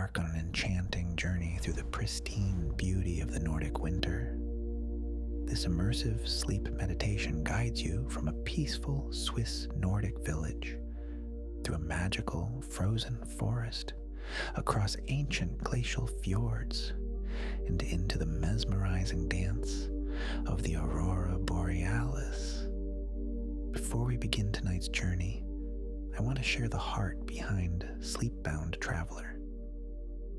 embark on an enchanting journey through the pristine beauty of the Nordic winter. This immersive sleep meditation guides you from a peaceful Swiss Nordic village through a magical frozen forest, across ancient glacial fjords, and into the mesmerizing dance of the aurora borealis. Before we begin tonight's journey, I want to share the heart behind Sleepbound Traveler.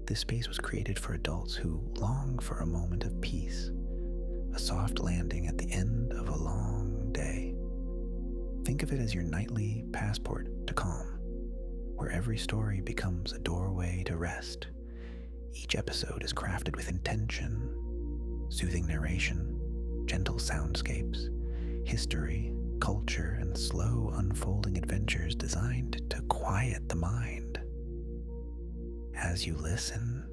This space was created for adults who long for a moment of peace, a soft landing at the end of a long day. Think of it as your nightly passport to calm, where every story becomes a doorway to rest. Each episode is crafted with intention, soothing narration, gentle soundscapes, history, culture, and slow unfolding adventures designed to quiet the mind. As you listen,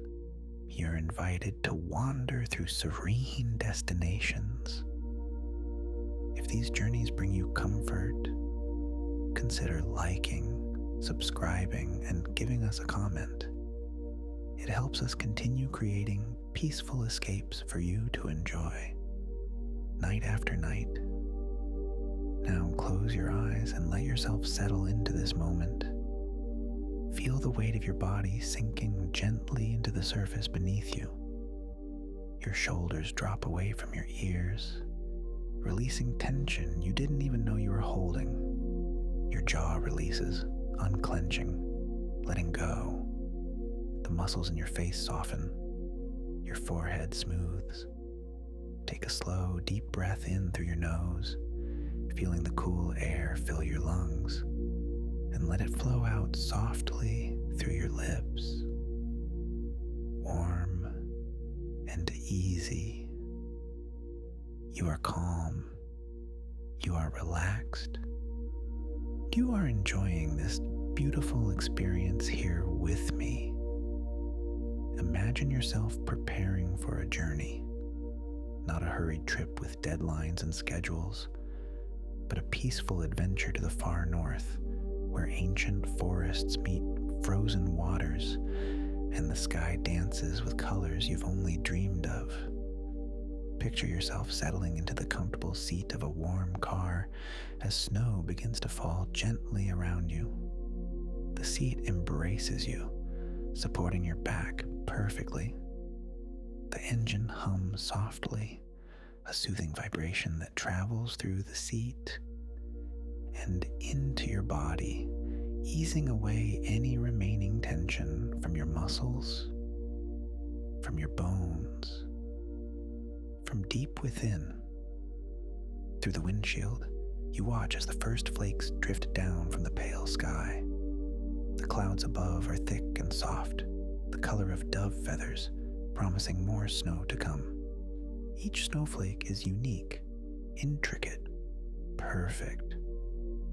you're invited to wander through serene destinations. If these journeys bring you comfort, consider liking, subscribing, and giving us a comment. It helps us continue creating peaceful escapes for you to enjoy, night after night. Now close your eyes and let yourself settle into this moment. Feel the weight of your body sinking gently into the surface beneath you. Your shoulders drop away from your ears, releasing tension you didn't even know you were holding. Your jaw releases, unclenching, letting go. The muscles in your face soften. Your forehead smooths. Take a slow, deep breath in through your nose, feeling the cool air fill your lungs, and let it flow out softly through your lips. Warm and easy. You are calm. You are relaxed. You are enjoying this beautiful experience here with me. Imagine yourself preparing for a journey, not a hurried trip with deadlines and schedules, but a peaceful adventure to the far north, where ancient forests meet frozen waters and the sky dances with colors you've only dreamed of. Picture yourself settling into the comfortable seat of a warm car as snow begins to fall gently around you. The seat embraces you, supporting your back perfectly. The engine hums softly, a soothing vibration that travels through the seat and into your body, easing away any remaining tension from your muscles, from your bones, from deep within. Through the windshield, you watch as the first flakes drift down from the pale sky. The clouds above are thick and soft, the color of dove feathers, promising more snow to come. Each snowflake is unique, intricate, perfect.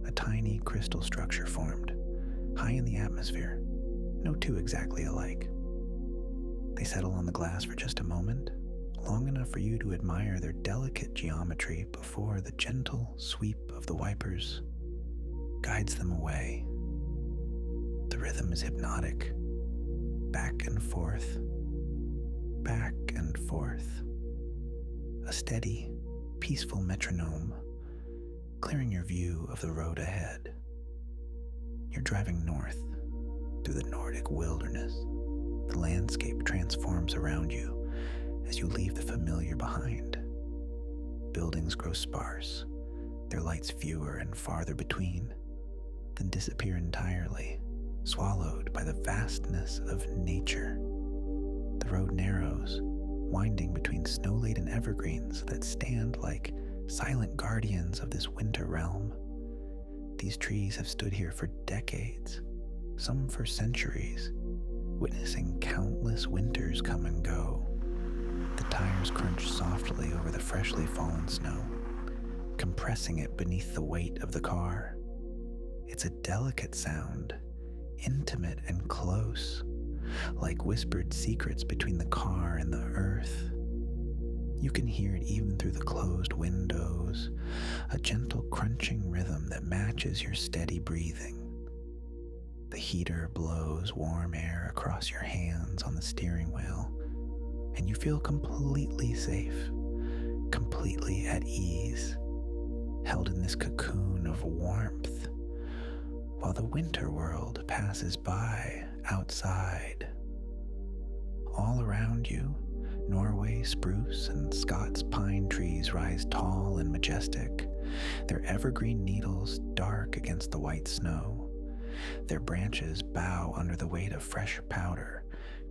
A tiny crystal structure formed, high in the atmosphere, no two exactly alike. They settle on the glass for just a moment, long enough for you to admire their delicate geometry before the gentle sweep of the wipers guides them away. The rhythm is hypnotic, back and forth, back and forth. A steady, peaceful metronome, clearing your view of the road ahead. You're driving north through the Nordic wilderness. The landscape transforms around you as you leave the familiar behind. Buildings grow sparse, their lights fewer and farther between, then disappear entirely, swallowed by the vastness of nature. The road narrows, winding between snow-laden evergreens that stand like silent guardians of this winter realm. These trees have stood here for decades, some for centuries, witnessing countless winters come and go. The tires crunch softly over the freshly fallen snow, compressing it beneath the weight of the car. It's a delicate sound, intimate and close, like whispered secrets between the car and the earth. You can hear it even through the closed windows, a gentle crunching rhythm that matches your steady breathing. The heater blows warm air across your hands on the steering wheel, and you feel completely safe, completely at ease, held in this cocoon of warmth, while the winter world passes by outside. All around you, Norway spruce and Scots pine trees rise tall and majestic, their evergreen needles dark against the white snow. Their branches bow under the weight of fresh powder,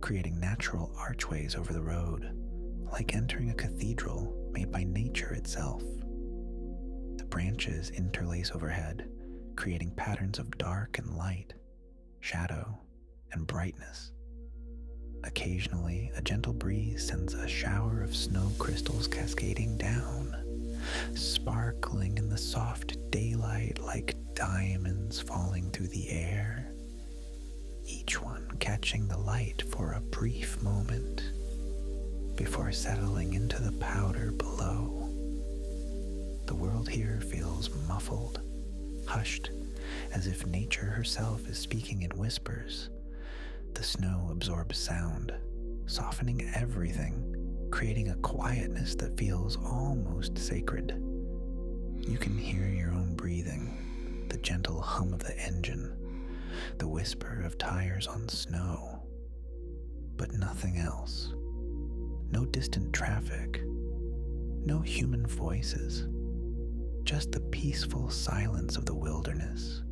creating natural archways over the road, like entering a cathedral made by nature itself. The branches interlace overhead, creating patterns of dark and light, shadow and brightness. Occasionally, a gentle breeze sends a shower of snow crystals cascading down, sparkling in the soft daylight like diamonds falling through the air, each one catching the light for a brief moment before settling into the powder below. The world here feels muffled, hushed, as if nature herself is speaking in whispers. The snow absorbs sound, softening everything, creating a quietness that feels almost sacred. You can hear your own breathing, the gentle hum of the engine, the whisper of tires on snow, but nothing else. No distant traffic, no human voices, just the peaceful silence of the wilderness.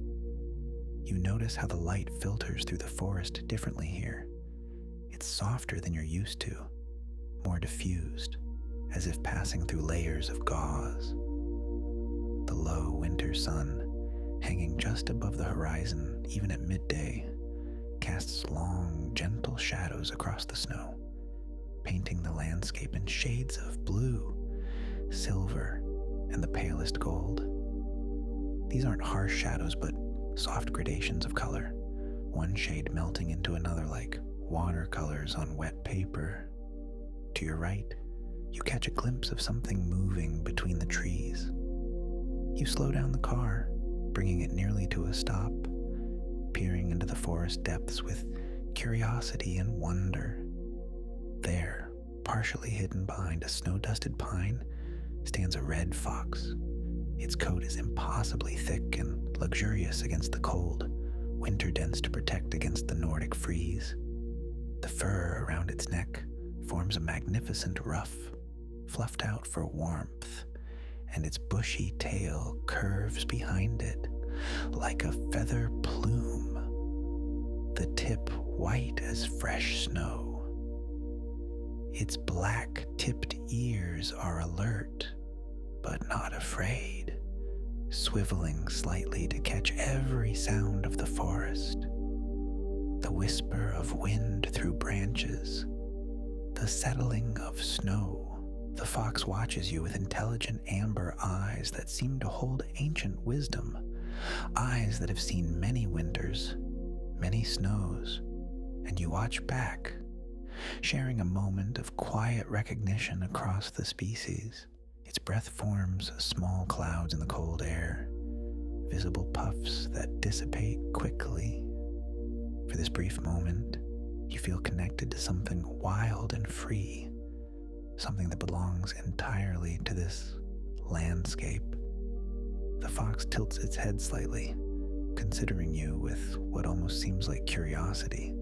You notice how the light filters through the forest differently here. It's softer than you're used to, more diffused, as if passing through layers of gauze. The low winter sun, hanging just above the horizon even at midday, casts long, gentle shadows across the snow, painting the landscape in shades of blue, silver, and the palest gold. These aren't harsh shadows, but soft gradations of color, one shade melting into another like watercolors on wet paper. To your right, you catch a glimpse of something moving between the trees. You slow down the car, bringing it nearly to a stop, peering into the forest depths with curiosity and wonder. There, partially hidden behind a snow-dusted pine, stands a red fox. Its coat is impossibly thick and luxurious against the cold, winter dense to protect against the Nordic freeze. The fur around its neck forms a magnificent ruff, fluffed out for warmth, and its bushy tail curves behind it like a feather plume, the tip white as fresh snow. Its black-tipped ears are alert, but not afraid, swiveling slightly to catch every sound of the forest. The whisper of wind through branches, the settling of snow. The fox watches you with intelligent amber eyes that seem to hold ancient wisdom, eyes that have seen many winters, many snows, and you watch back, sharing a moment of quiet recognition across the species. Its breath forms small clouds in the cold air, visible puffs that dissipate quickly. For this brief moment, you feel connected to something wild and free, something that belongs entirely to this landscape. The fox tilts its head slightly, considering you with what almost seems like curiosity.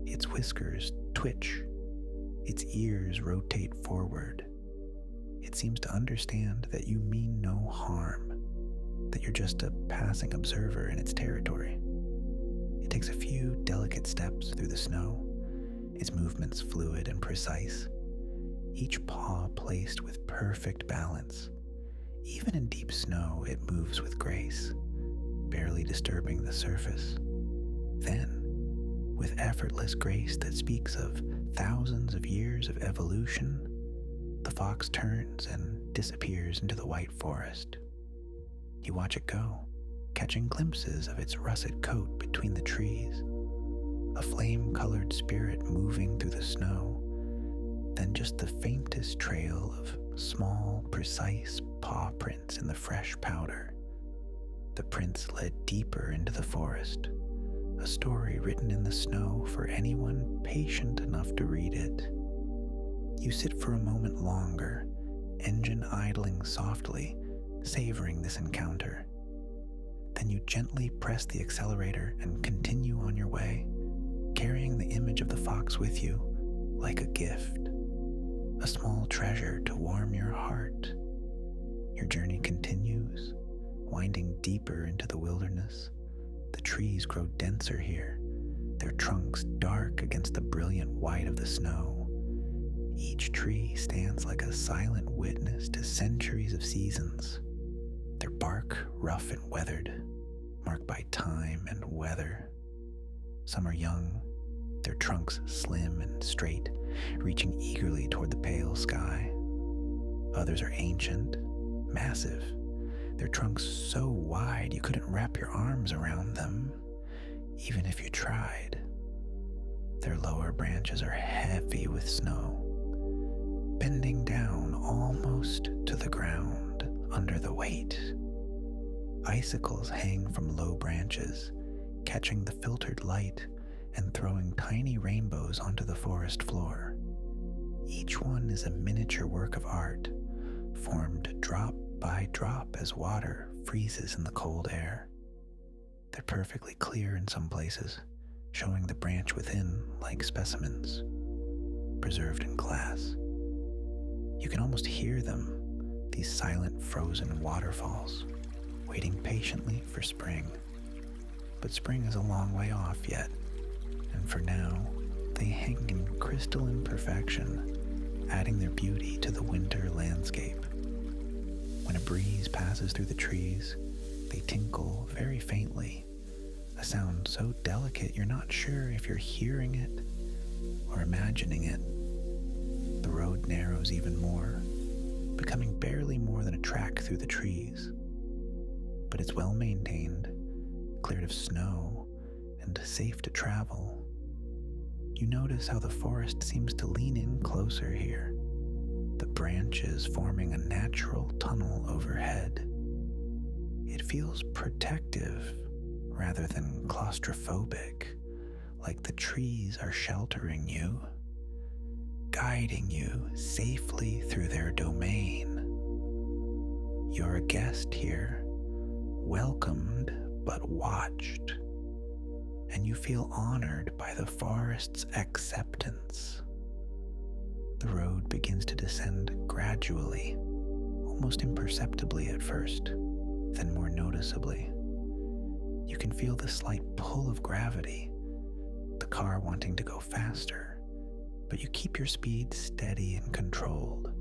Its whiskers twitch, its ears rotate forward. It seems to understand that you mean no harm, that you're just a passing observer in its territory. It takes a few delicate steps through the snow, its movements fluid and precise, each paw placed with perfect balance. Even in deep snow, it moves with grace, barely disturbing the surface. Then, with effortless grace that speaks of thousands of years of evolution, the fox turns and disappears into the white forest. You watch it go, catching glimpses of its russet coat between the trees, a flame-colored spirit moving through the snow, then just the faintest trail of small, precise paw prints in the fresh powder. The prints led deeper into the forest, a story written in the snow for anyone patient enough to read it. You sit for a moment longer, engine idling softly, savoring this encounter. Then you gently press the accelerator and continue on your way, carrying the image of the fox with you like a gift, a small treasure to warm your heart. Your journey continues, winding deeper into the wilderness. The trees grow denser here, their trunks dark against the brilliant white of the snow. Each tree stands like a silent witness to centuries of seasons, their bark rough and weathered, marked by time and weather. Some are young, their trunks slim and straight, reaching eagerly toward the pale sky. Others are ancient, massive, their trunks so wide you couldn't wrap your arms around them, even if you tried. Their lower branches are heavy with snow, bending down almost to the ground under the weight. Icicles hang from low branches, catching the filtered light and throwing tiny rainbows onto the forest floor. Each one is a miniature work of art, formed drop by drop as water freezes in the cold air. They're perfectly clear in some places, showing the branch within like specimens, preserved in glass. You can almost hear them, these silent frozen waterfalls, waiting patiently for spring. But spring is a long way off yet, and for now, they hang in crystalline perfection, adding their beauty to the winter landscape. When a breeze passes through the trees, they tinkle very faintly, a sound so delicate you're not sure if you're hearing it or imagining it. The road narrows even more, becoming barely more than a track through the trees. But it's well maintained, cleared of snow, and safe to travel. You notice how the forest seems to lean in closer here, the branches forming a natural tunnel overhead. It feels protective rather than claustrophobic, like the trees are sheltering you, guiding you safely through their domain. You're a guest here, welcomed but watched, and you feel honored by the forest's acceptance. The road begins to descend gradually, almost imperceptibly at first, then more noticeably. You can feel the slight pull of gravity, the car wanting to go faster, but you keep your speed steady and controlled.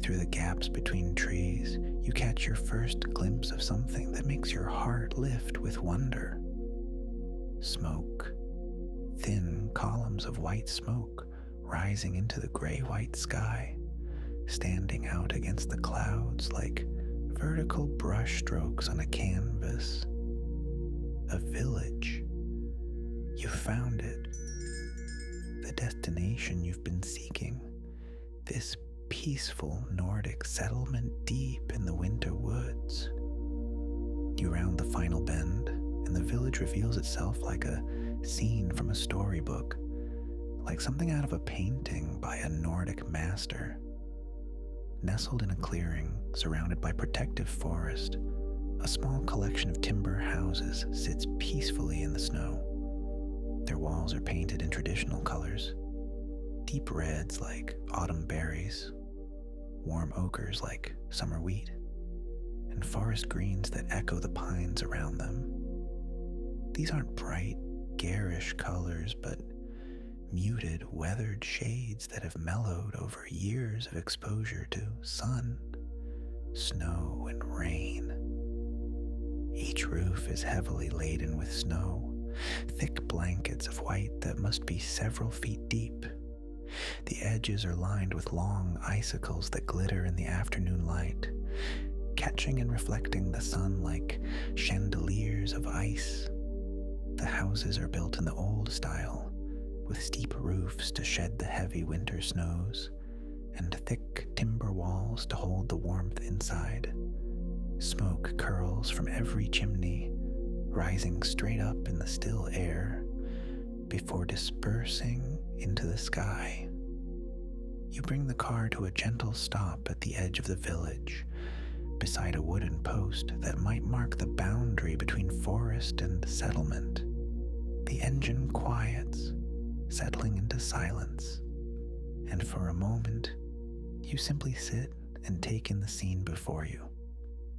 Through the gaps between trees, you catch your first glimpse of something that makes your heart lift with wonder. Smoke. Thin columns of white smoke rising into the gray-white sky, standing out against the clouds like vertical brushstrokes on a canvas. A village. You found it. The destination you've been seeking. This peaceful Nordic settlement deep in the winter woods. You round the final bend, and the village reveals itself like a scene from a storybook, like something out of a painting by a Nordic master. Nestled in a clearing, surrounded by protective forest, a small collection of timber houses sits peacefully in the snow. Their walls are painted in traditional colors, deep reds like autumn berries, warm ochres like summer wheat, and forest greens that echo the pines around them. These aren't bright, garish colors, but muted, weathered shades that have mellowed over years of exposure to sun, snow, and rain. Each roof is heavily laden with snow, thick blankets of white that must be several feet deep. The edges are lined with long icicles that glitter in the afternoon light, catching and reflecting the sun like chandeliers of ice. The houses are built in the old style, with steep roofs to shed the heavy winter snows, and thick timber walls to hold the warmth inside. Smoke curls from every chimney, rising straight up in the still air before dispersing into the sky. You bring the car to a gentle stop at the edge of the village, beside a wooden post that might mark the boundary between forest and settlement. The engine quiets, settling into silence, and for a moment, you simply sit and take in the scene before you.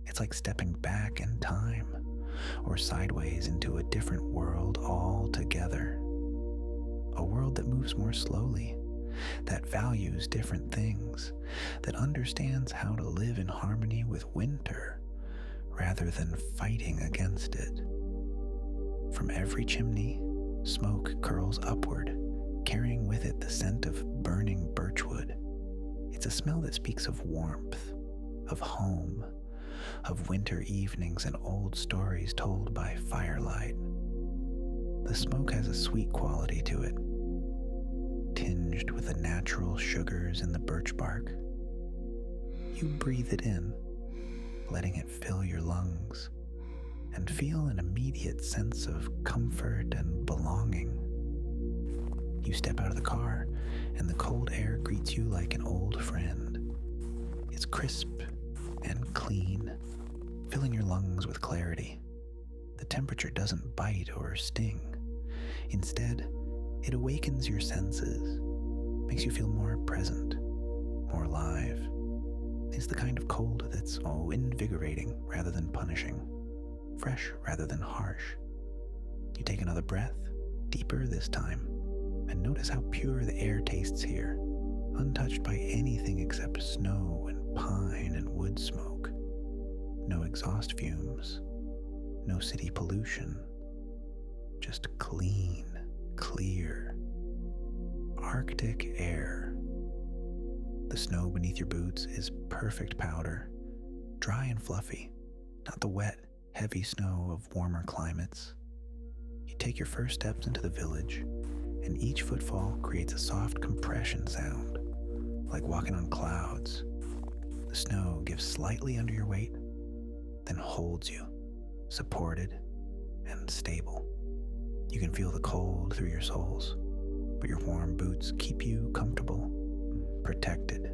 It's like stepping back in time, or sideways into a different world altogether. A world that moves more slowly, that values different things, that understands how to live in harmony with winter rather than fighting against it. From every chimney, smoke curls upward, carrying with it the scent of burning birchwood. It's a smell that speaks of warmth, of home, of winter evenings and old stories told by firelight. The smoke has a sweet quality to it, tinged with the natural sugars in the birch bark. You breathe it in, letting it fill your lungs, and feel an immediate sense of comfort and belonging. You step out of the car, and the cold air greets you like an old friend. It's crisp and clean, filling your lungs with clarity. The temperature doesn't bite or sting. Instead, it awakens your senses, makes you feel more present, more alive. It's the kind of cold that's, invigorating rather than punishing, fresh rather than harsh. You take another breath, deeper this time, and notice how pure the air tastes here, untouched by anything except snow and pine and wood smoke. No exhaust fumes, no city pollution, just clean, clear, Arctic air. The snow beneath your boots is perfect powder, dry and fluffy, not the wet, heavy snow of warmer climates. You take your first steps into the village, and each footfall creates a soft compression sound, like walking on clouds. The snow gives slightly under your weight, then holds you, supported and stable. You can feel the cold through your soles, but your warm boots keep you comfortable, protected.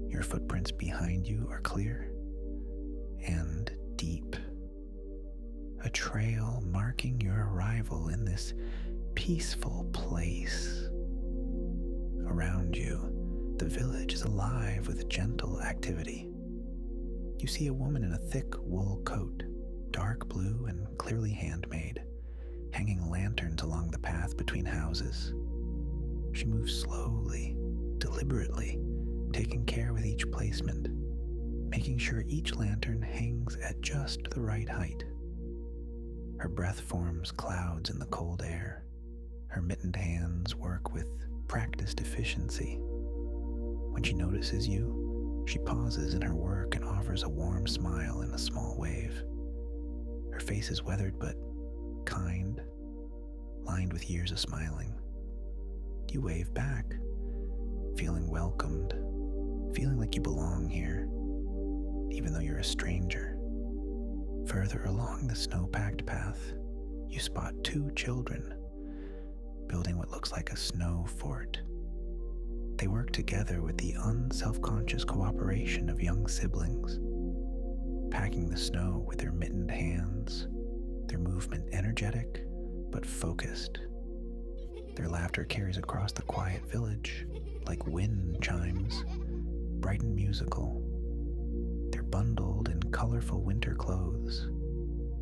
Your footprints behind you are clear and deep. A trail marking your arrival in this peaceful place. Around you, the village is alive with gentle activity. You see a woman in a thick wool coat, dark blue and clearly handmade, hanging lanterns along the path between houses. She moves slowly, deliberately, taking care with each placement, making sure each lantern hangs at just the right height. Her breath forms clouds in the cold air. Her mittened hands work with practiced efficiency. When she notices you, she pauses in her work and offers a warm smile in a small wave. Her face is weathered but kind, lined with years of smiling. You wave back, feeling welcomed, feeling like you belong here, even though you're a stranger. Further along the snow-packed path, you spot two children building what looks like a snow fort. They work together with the unselfconscious cooperation of young siblings, packing the snow with their mittened hands, their movement energetic but focused. Their laughter carries across the quiet village like wind chimes, bright and musical. They're bundled in colorful winter clothes,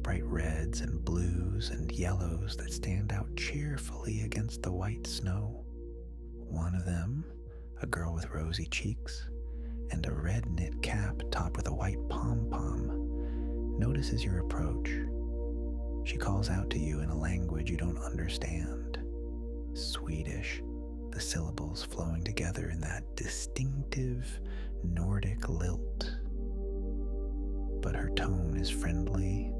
bright reds and blues and yellows that stand out cheerfully against the white snow. One of them, a girl with rosy cheeks and a red knit cap topped with a white pom-pom, notices your approach. She calls out to you in a language you don't understand. Swedish, the syllables flowing together in that distinctive Nordic lilt. But her tone is friendly,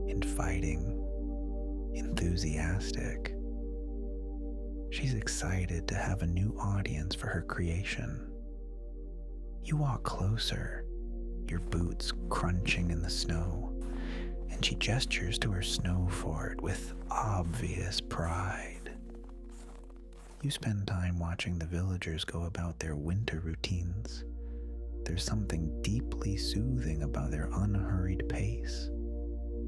inviting, enthusiastic. She's excited to have a new audience for her creation. You walk closer, your boots crunching in the snow, and she gestures to her snow fort with obvious pride. You spend time watching the villagers go about their winter routines. There's something deeply soothing about their unhurried pace,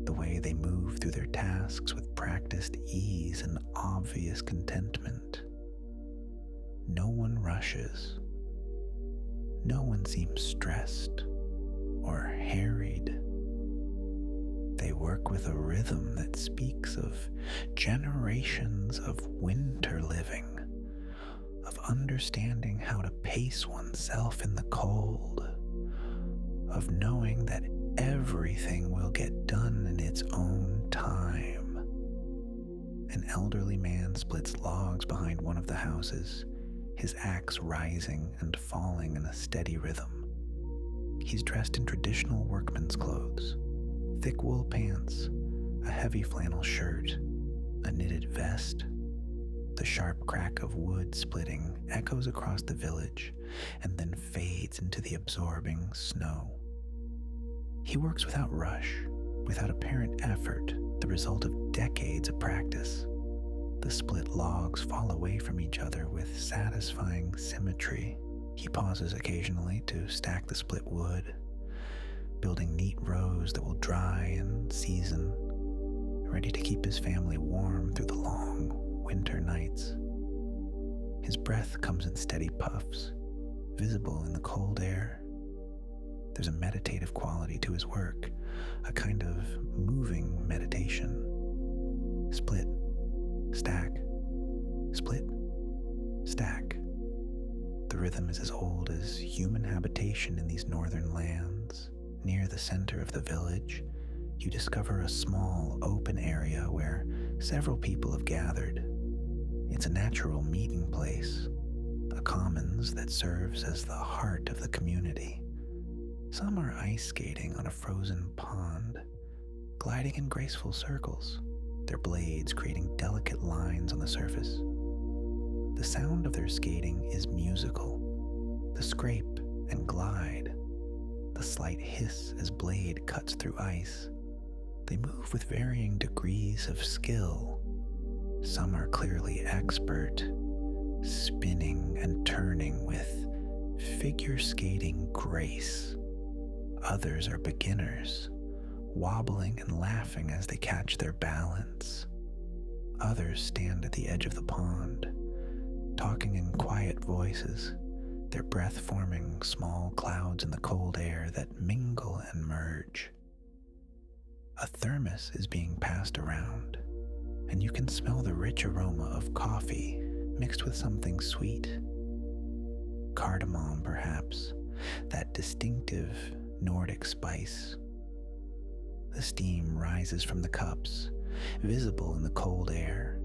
the way they move through their tasks with practiced ease and obvious contentment. No one rushes. No one seems stressed or harried. They work with a rhythm that speaks of generations of winter living, of understanding how to pace oneself in the cold, of knowing that everything will get done in its own time. An elderly man splits logs behind one of the houses, his axe rising and falling in a steady rhythm. He's dressed in traditional workman's clothes, thick wool pants, a heavy flannel shirt, a knitted vest. The sharp crack of wood splitting echoes across the village and then fades into the absorbing snow. He works without rush, without apparent effort, the result of decades of practice. The split logs fall away from each other with satisfying symmetry. He pauses occasionally to stack the split wood, building neat rows that will dry and season, ready to keep his family warm through the long winter nights. His breath comes in steady puffs, visible in the cold air. There's a meditative quality to his work, a kind of moving meditation. Split, stack, split, stack. The rhythm is as old as human habitation in these northern lands. Near the center of the village, you discover a small open area where several people have gathered. It's a natural meeting place, a commons that serves as the heart of the community. Some are ice skating on a frozen pond, gliding in graceful circles, their blades creating delicate lines on the surface. The sound of their skating is musical, the scrape and glide, the slight hiss as blade cuts through ice. They move with varying degrees of skill. Some are clearly expert, spinning and turning with figure skating grace. Others are beginners, wobbling and laughing as they catch their balance. Others stand at the edge of the pond, talking in quiet voices, their breath forming small clouds in the cold air that mingle and merge. A thermos is being passed around, and you can smell the rich aroma of coffee mixed with something sweet. Cardamom, perhaps, that distinctive Nordic spice. The steam rises from the cups, visible in the cold air,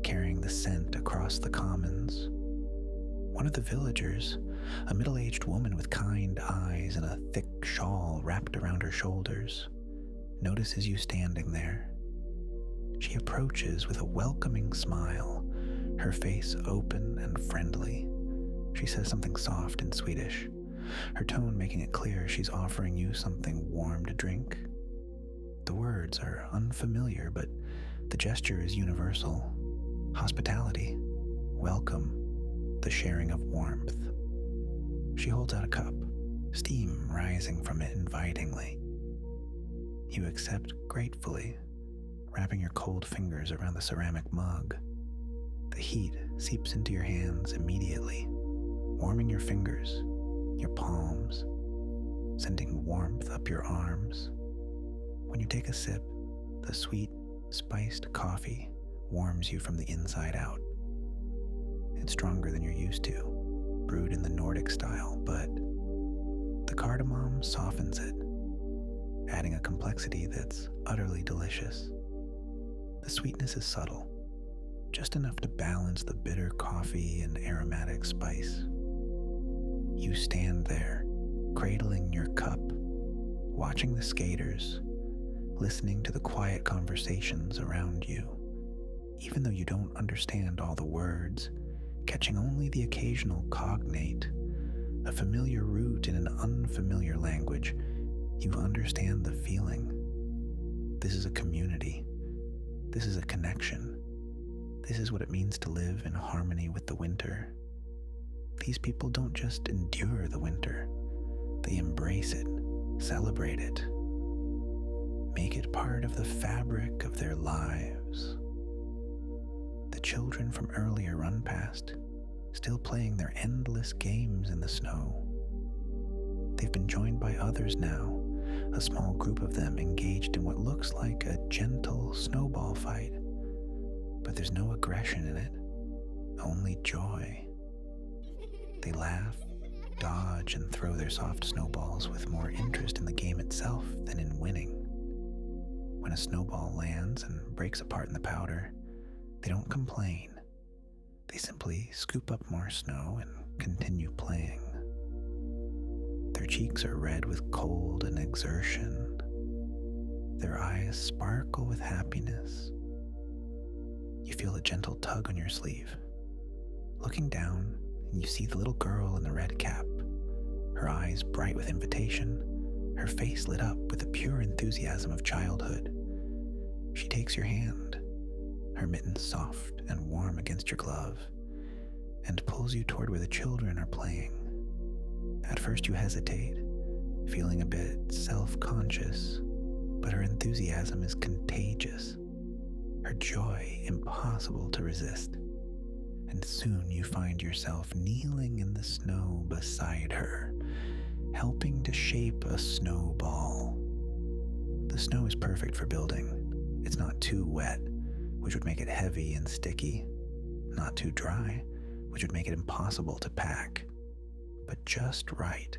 carrying the scent across the commons. One of the villagers, a middle-aged woman with kind eyes and a thick shawl wrapped around her shoulders, notices you standing there. She approaches with a welcoming smile, her face open and friendly. She says something soft in Swedish, her tone making it clear she's offering you something warm to drink. The words are unfamiliar, but the gesture is universal. Hospitality, welcome, the sharing of warmth. She holds out a cup, steam rising from it invitingly. You accept gratefully, wrapping your cold fingers around the ceramic mug. The heat seeps into your hands immediately, warming your fingers, your palms, sending warmth up your arms. When you take a sip, the sweet, spiced coffee warms you from the inside out. It's stronger than you're used to, brewed in the Nordic style, but the cardamom softens it, adding a complexity that's utterly delicious. The sweetness is subtle, just enough to balance the bitter coffee and aromatic spice. You stand there, cradling your cup, watching the skaters, listening to the quiet conversations around you. Even though you don't understand all the words, catching only the occasional cognate, a familiar root in an unfamiliar language, you understand the feeling This is a community. This is a connection. This is what it means to live in harmony with the winter. These people don't just endure the winter. They embrace it, celebrate it, make it part of the fabric of their lives. The children from earlier run past, still playing their endless games in the snow. They've been joined by others now, a small group of them engaged in what looks like a gentle snowball fight. But there's no aggression in it, only joy. They laugh, dodge, and throw their soft snowballs with more interest in the game itself than in winning. When a snowball lands and breaks apart in the powder, they don't complain. They simply scoop up more snow and continue playing. Their cheeks are red with cold and exertion. Their eyes sparkle with happiness. You feel a gentle tug on your sleeve. Looking down, you see the little girl in the red cap, her eyes bright with invitation, her face lit up with the pure enthusiasm of childhood. She takes your hand, her mittens soft and warm against your glove, and pulls you toward where the children are playing. At first you hesitate, feeling a bit self-conscious, but her enthusiasm is contagious, her joy impossible to resist. And soon you find yourself kneeling in the snow beside her, helping to shape a snowball. The snow is perfect for building. It's not too wet, which would make it heavy and sticky, not too dry, which would make it impossible to pack, but just right,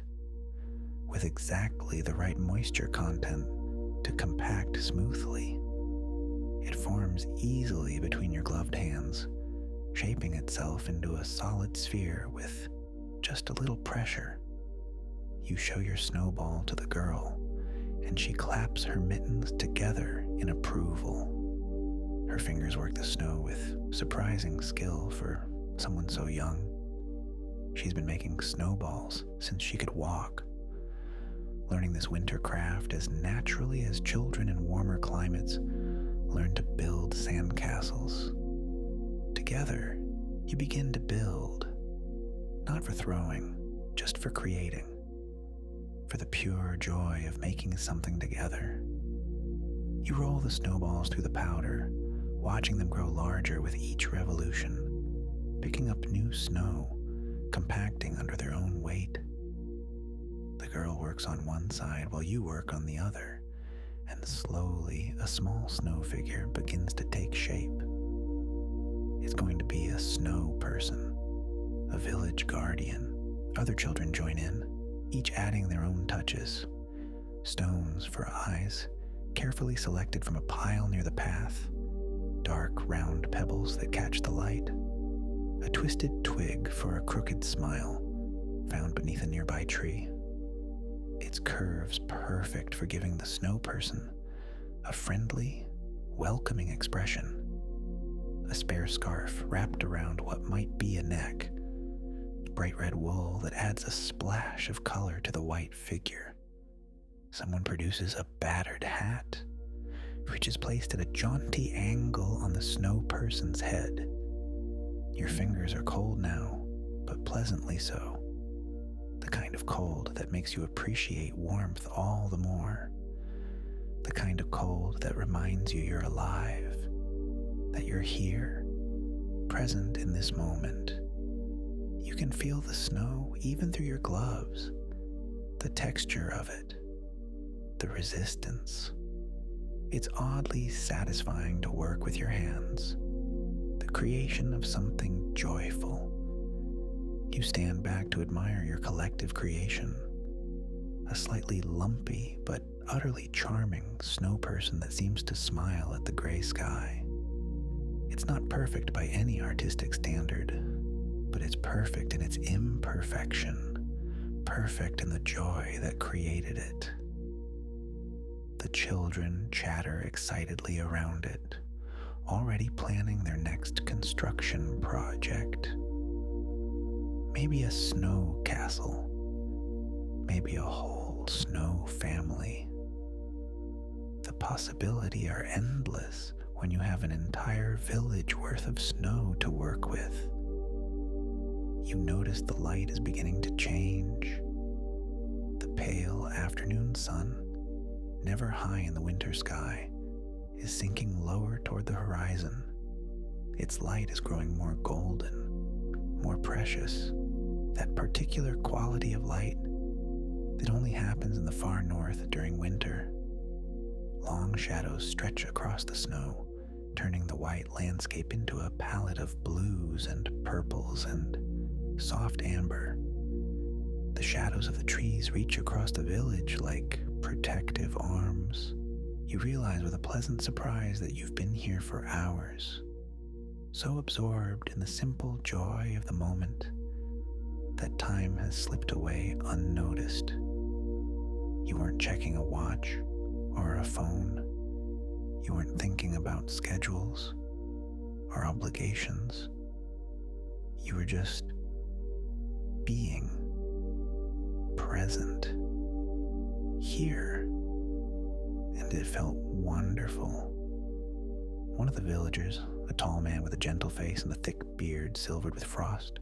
with exactly the right moisture content to compact smoothly. It forms easily between your gloved hands, shaping itself into a solid sphere with just a little pressure. You show your snowball to the girl, and she claps her mittens together in approval. Her fingers work the snow with surprising skill for someone so young. She's been making snowballs since she could walk, learning this winter craft as naturally as children in warmer climates learn to build sandcastles. Together, you begin to build, not for throwing, just for creating, for the pure joy of making something together. You roll the snowballs through the powder, watching them grow larger with each revolution, picking up new snow, compacting under their own weight. The girl works on one side while you work on the other, and slowly a small snow figure begins to take shape. It's going to be a snow person, a village guardian. Other children join in, each adding their own touches. Stones for eyes, carefully selected from a pile near the path. Dark, round pebbles that catch the light. A twisted twig for a crooked smile, found beneath a nearby tree. Its curves perfect for giving the snow person a friendly, welcoming expression. A spare scarf wrapped around what might be a neck. Bright red wool that adds a splash of color to the white figure. Someone produces a battered hat, which is placed at a jaunty angle on the snow person's head. Your fingers are cold now, but pleasantly so. The kind of cold that makes you appreciate warmth all the more. The kind of cold that reminds you you're alive, that you're here, present in this moment. You can feel the snow even through your gloves, the texture of it, the resistance. It's oddly satisfying to work with your hands, the creation of something joyful. You stand back to admire your collective creation, a slightly lumpy but utterly charming snow person that seems to smile at the gray sky. It's not perfect by any artistic standard, but it's perfect in its imperfection, perfect in the joy that created it. The children chatter excitedly around it, already planning their next construction project. Maybe a snow castle, maybe a whole snow family. The possibility are endless when you have an entire village worth of snow to work with. You notice the light is beginning to change. The pale afternoon sun, never high in the winter sky, is sinking lower toward the horizon. Its light is growing more golden, more precious, that particular quality of light that only happens in the far north during winter. Long shadows stretch across the snow, turning the white landscape into a palette of blues and purples and soft amber. The shadows of the trees reach across the village like protective arms. You realize with a pleasant surprise that you've been here for hours, so absorbed in the simple joy of the moment that time has slipped away unnoticed. You weren't checking a watch or a phone. You weren't thinking about schedules or obligations. You were just being present here, and it felt wonderful. One of the villagers, a tall man with a gentle face and a thick beard silvered with frost,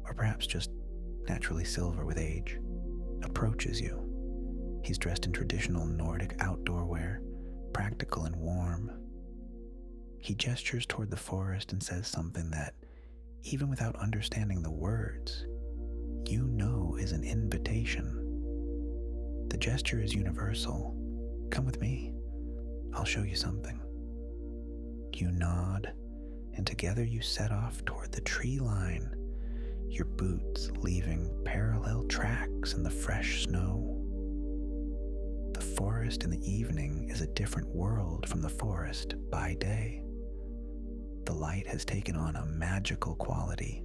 or perhaps just naturally silver with age, approaches you. He's dressed in traditional Nordic outdoor wear, practical and warm. He gestures toward the forest and says something that, even without understanding the words, you know is an invitation. The gesture is universal. Come with me. I'll show you something. You nod, and together you set off toward the tree line, your boots leaving parallel tracks in the fresh snow. The forest in the evening is a different world from the forest by day. The light has taken on a magical quality,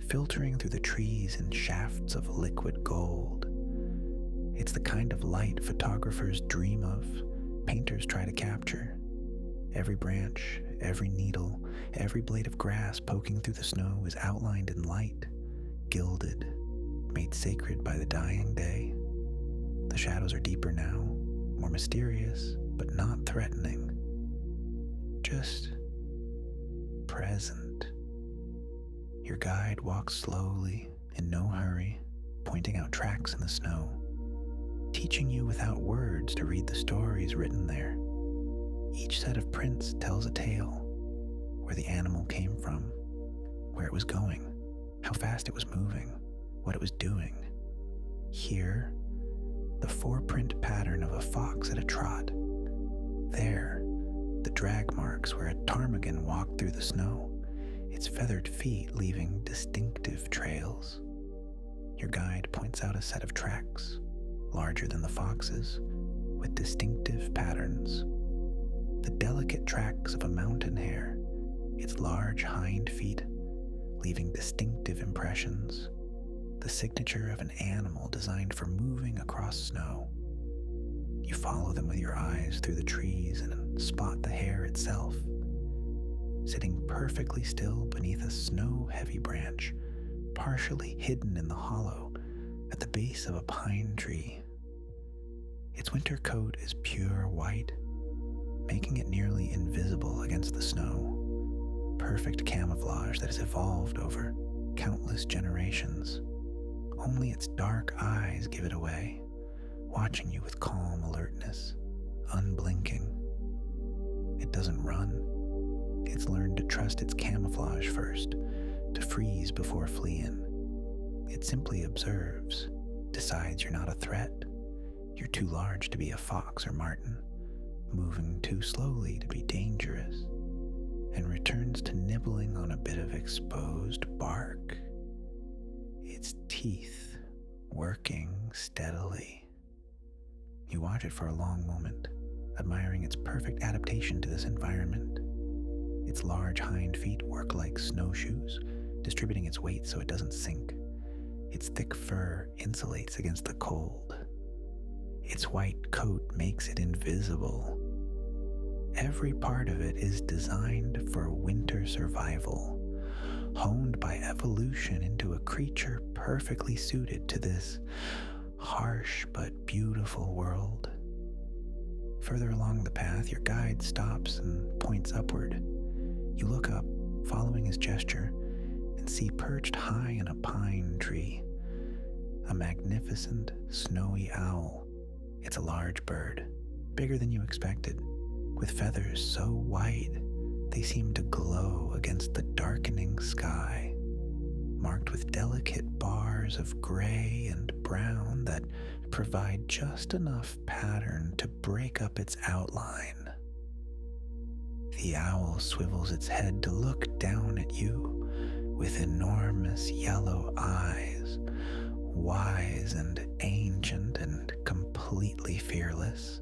filtering through the trees in shafts of liquid gold. It's the kind of light photographers dream of, painters try to capture. Every branch, every needle, every blade of grass poking through the snow is outlined in light, gilded, made sacred by the dying day. The shadows are deeper now, more mysterious, but not threatening. Just present. Your guide walks slowly, in no hurry, pointing out tracks in the snow, teaching you without words to read the stories written there. Each set of prints tells a tale, where the animal came from, where it was going, how fast it was moving, what it was doing. Here, the four-print pattern of a fox at a trot. There, the drag marks where a ptarmigan walked through the snow, its feathered feet leaving distinctive trails. Your guide points out a set of tracks, larger than the fox's, with distinctive patterns. The delicate tracks of a mountain hare, its large hind feet leaving distinctive impressions. The signature of an animal designed for moving across snow. You follow them with your eyes through the trees and spot the hare itself, sitting perfectly still beneath a snow-heavy branch, partially hidden in the hollow at the base of a pine tree. Its winter coat is pure white, making it nearly invisible against the snow. Perfect camouflage that has evolved over countless generations. Only its dark eyes give it away, watching you with calm alertness, unblinking. It doesn't run. It's learned to trust its camouflage first, to freeze before fleeing. It simply observes, decides you're not a threat. You're too large to be a fox or marten, moving too slowly to be dangerous, and returns to nibbling on a bit of exposed bark, its teeth working steadily. You watch it for a long moment, admiring its perfect adaptation to this environment. Its large hind feet work like snowshoes, distributing its weight so it doesn't sink. Its thick fur insulates against the cold. Its white coat makes it invisible. Every part of it is designed for winter survival, honed by evolution into a creature perfectly suited to this harsh but beautiful world. Further along the path, your guide stops and points upward. You look up, following his gesture, and see perched high in a pine tree a magnificent snowy owl. It's a large bird, bigger than you expected, with feathers so white they seem to glow against the darkening sky, marked with delicate bars of gray and brown that provide just enough pattern to break up its outline. The owl swivels its head to look down at you with enormous yellow eyes, wise and ancient and completely fearless.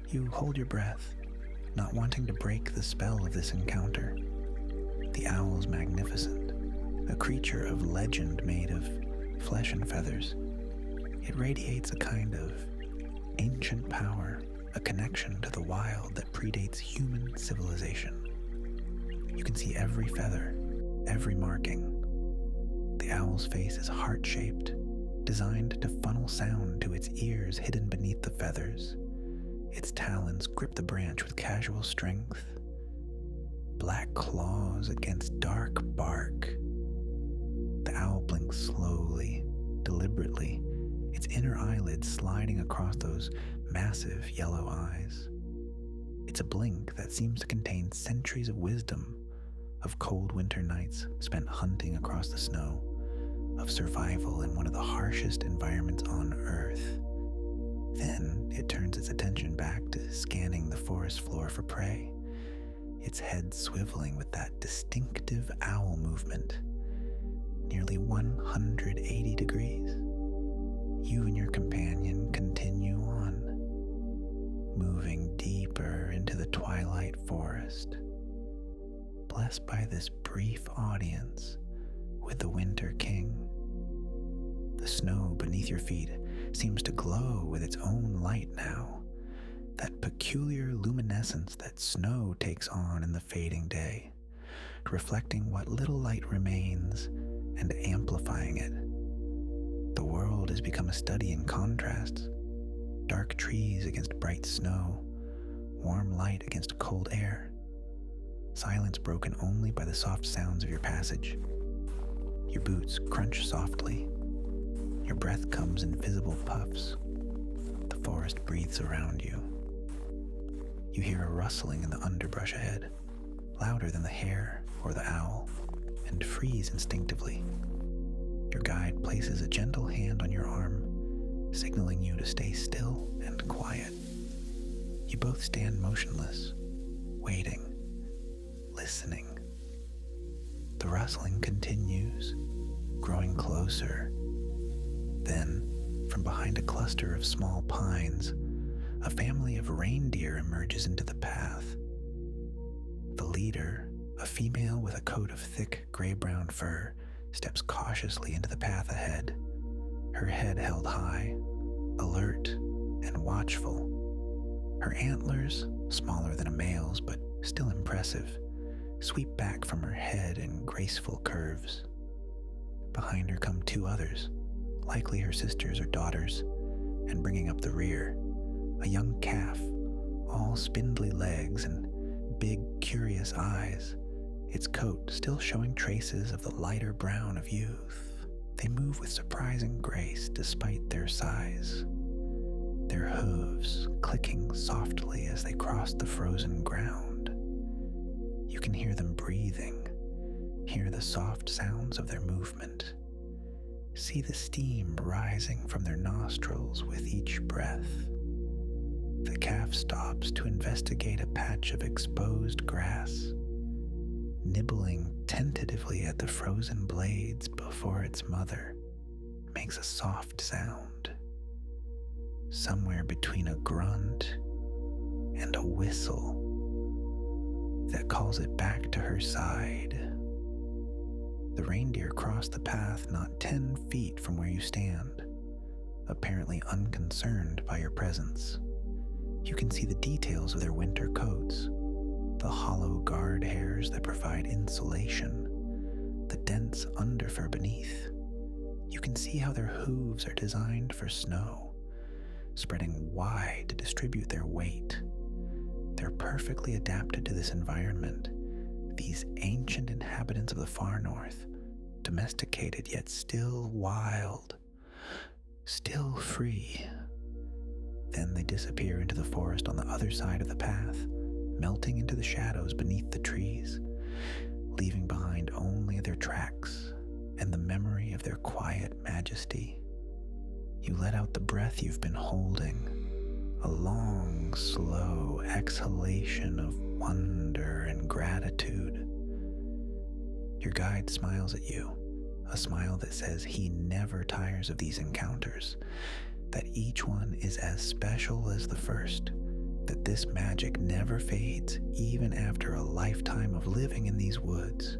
You hold your breath, not wanting to break the spell of this encounter. The owl's magnificent, a creature of legend made of flesh and feathers. It radiates a kind of ancient power, a connection to the wild that predates human civilization. You can see every feather, every marking. The owl's face is heart-shaped, designed to funnel sound to its ears hidden beneath the feathers. Its talons grip the branch with casual strength, black claws against dark bark. The owl blinks slowly, deliberately, its inner eyelids sliding across those massive yellow eyes. It's a blink that seems to contain centuries of wisdom, of cold winter nights spent hunting across the snow, of survival in one of the harshest environments on Earth. Then it turns its attention back to scanning the forest floor for prey, its head swiveling with that distinctive owl movement, nearly 180 degrees. You and your companion continue on, moving deeper into the twilight forest, blessed by this brief audience with the Winter King. The snow beneath your feet seems to glow with its own light now, that peculiar luminescence that snow takes on in the fading day, reflecting what little light remains and amplifying it. The world has become a study in contrasts, dark trees against bright snow, warm light against cold air, silence broken only by the soft sounds of your passage. Your boots crunch softly. Your breath comes in visible puffs. The forest breathes around you. You hear a rustling in the underbrush ahead, louder than the hare or the owl, and freeze instinctively. Your guide places a gentle hand on your arm, signaling you to stay still and quiet. You both stand motionless, waiting, listening. The rustling continues, growing closer. Then, from behind a cluster of small pines, a family of reindeer emerges into the path. The leader, a female with a coat of thick gray-brown fur, steps cautiously into the path ahead, her head held high, alert and watchful. Her antlers, smaller than a male's but still impressive, sweep back from her head in graceful curves. Behind her come two others, likely her sisters or daughters, and bringing up the rear, a young calf, all spindly legs and big, curious eyes, its coat still showing traces of the lighter brown of youth. They move with surprising grace despite their size, their hooves clicking softly as they cross the frozen ground. You can hear them breathing, hear the soft sounds of their movement, see the steam rising from their nostrils with each breath. The calf stops to investigate a patch of exposed grass, nibbling tentatively at the frozen blades before its mother makes a soft sound, somewhere between a grunt and a whistle that calls it back to her side. The reindeer cross the path not 10 feet from where you stand, apparently unconcerned by your presence. You can see the details of their winter coats, the hollow guard hairs that provide insulation, the dense underfur beneath. You can see how their hooves are designed for snow, spreading wide to distribute their weight. They're perfectly adapted to this environment, these ancient inhabitants of the far north, domesticated yet still wild, still free. Then they disappear into the forest on the other side of the path, melting into the shadows beneath the trees, leaving behind only their tracks and the memory of their quiet majesty. You let out the breath you've been holding, a long, slow exhalation of wonder and gratitude. Your guide smiles at you, a smile that says he never tires of these encounters, that each one is as special as the first, that this magic never fades even after a lifetime of living in these woods.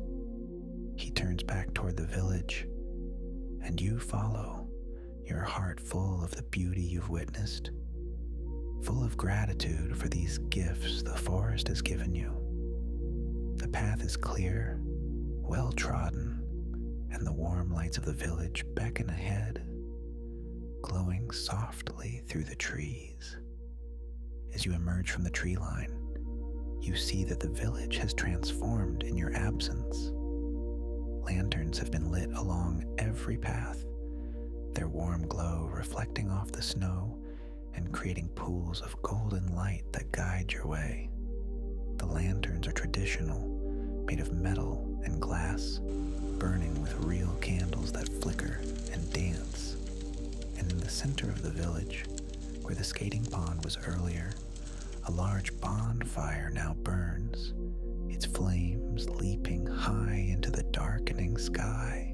He turns back toward the village, and you follow, your heart full of the beauty you've witnessed, full of gratitude for these gifts the forest has given you. The path is clear, well trodden, and the warm lights of the village beckon ahead, glowing softly through the trees. As you emerge from the tree line, you see that the village has transformed in your absence. Lanterns have been lit along every path, their warm glow reflecting off the snow and creating pools of golden light that guide your way. The lanterns are traditional, made of metal and glass, burning with real candles that flicker and dance. And in the center of the village, where the skating pond was earlier, a large bonfire now burns, its flames leaping high into the darkening sky,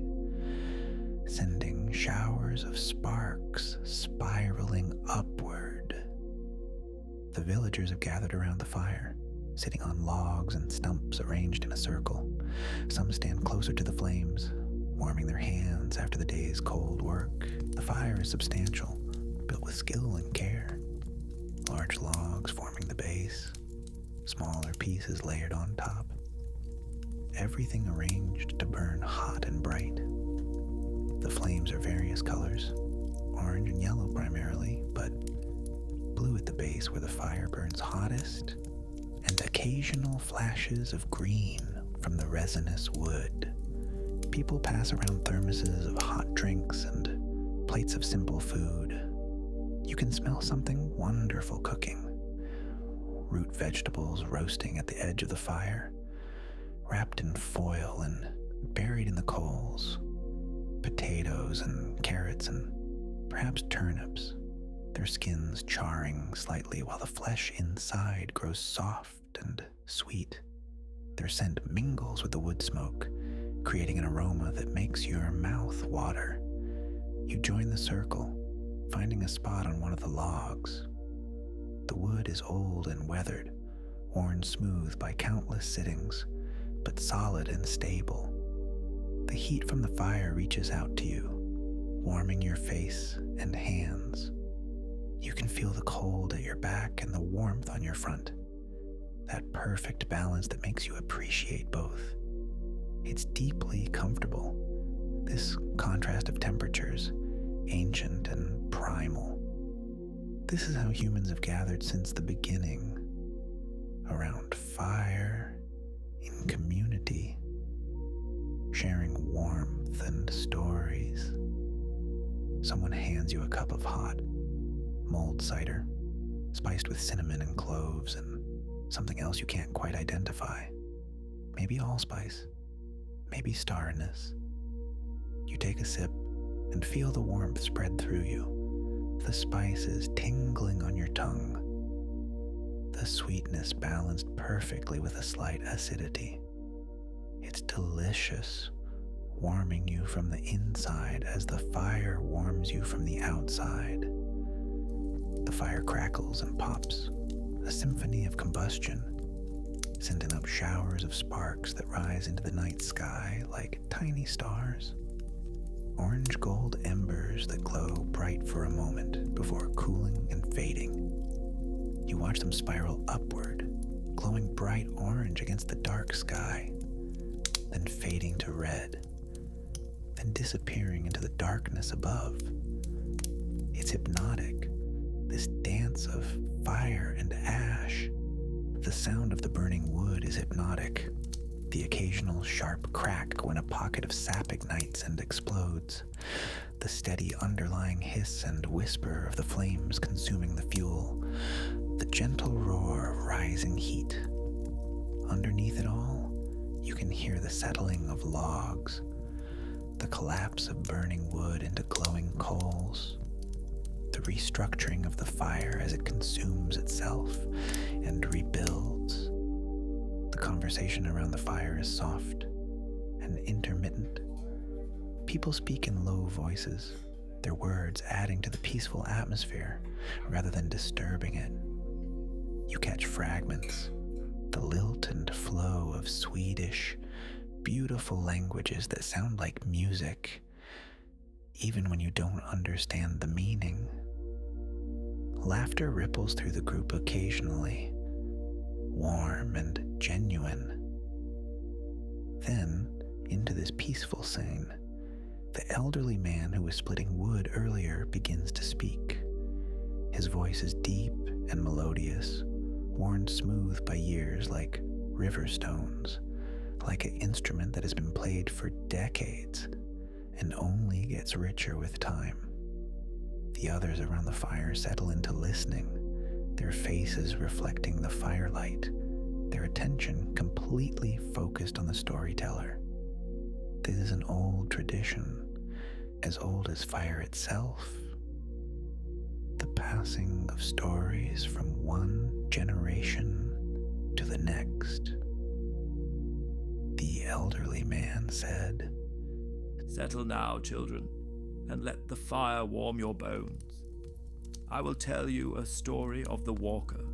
sending showers of sparks spiraling upward. The villagers have gathered around the fire, sitting on logs and stumps arranged in a circle. Some stand closer to the flames, warming their hands after the day's cold work. The fire is substantial, built with skill and care. Large logs forming the base, smaller pieces layered on top. Everything arranged to burn hot and bright. The flames are various colors, orange and yellow primarily, but blue at the base where the fire burns hottest, and occasional flashes of green from the resinous wood. People pass around thermoses of hot drinks and plates of simple food. You can smell something wonderful cooking. Root vegetables roasting at the edge of the fire, wrapped in foil and buried in the coals. Potatoes and carrots and perhaps turnips, their skins charring slightly while the flesh inside grows soft and sweet. Their scent mingles with the wood smoke, creating an aroma that makes your mouth water. You join the circle, finding a spot on one of the logs. The wood is old and weathered, worn smooth by countless sittings, but solid and stable. The heat from the fire reaches out to you, warming your face and hands. You can feel the cold at your back and the warmth on your front, that perfect balance that makes you appreciate both. It's deeply comfortable, this contrast of temperatures, ancient and primal. This is how humans have gathered since the beginning, around fire, in community, sharing warmth and stories. Someone hands you a cup of hot, mulled cider, spiced with cinnamon and cloves and something else you can't quite identify. Maybe allspice, maybe star anise. You take a sip and feel the warmth spread through you, the spices tingling on your tongue, the sweetness balanced perfectly with a slight acidity. It's delicious, warming you from the inside as the fire warms you from the outside. The fire crackles and pops, a symphony of combustion, sending up showers of sparks that rise into the night sky like tiny stars. Orange gold embers that glow bright for a moment before cooling and fading. You watch them spiral upward, glowing bright orange against the dark sky, then fading to red, then disappearing into the darkness above. It's hypnotic, this dance of fire and ash. The sound of the burning wood is hypnotic. The occasional sharp crack when a pocket of sap ignites and explodes. The steady underlying hiss and whisper of the flames consuming the fuel. The gentle roar of rising heat. Underneath it all, you can hear the settling of logs, the collapse of burning wood into glowing coals, the restructuring of the fire as it consumes itself and rebuilds. The conversation around the fire is soft and intermittent. People speak in low voices, their words adding to the peaceful atmosphere rather than disturbing it. You catch fragments, the lilt and flow of Swedish, beautiful languages that sound like music, even when you don't understand the meaning. Laughter ripples through the group occasionally, warm and genuine. Then, into this peaceful scene, the elderly man who was splitting wood earlier begins to speak. His voice is deep and melodious, worn smooth by years like river stones, like an instrument that has been played for decades and only gets richer with time. The others around the fire settle into listening, their faces reflecting the firelight, their attention completely focused on the storyteller. This is an old tradition, as old as fire itself. The passing of stories from one generation to the next. The elderly man said, "Settle now, children, and let the fire warm your bones. I will tell you a story of the walker,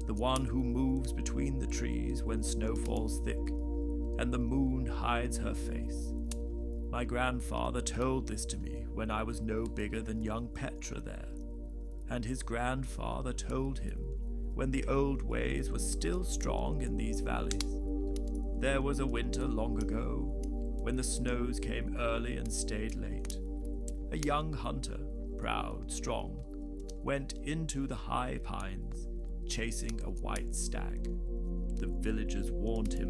the one who moves between the trees when snow falls thick, and the moon hides her face. My grandfather told this to me when I was no bigger than young Petra there, and his grandfather told him when the old ways were still strong in these valleys. There was a winter long ago, when the snows came early and stayed late. A young hunter, proud, strong, went into the high pines, chasing a white stag. The villagers warned him,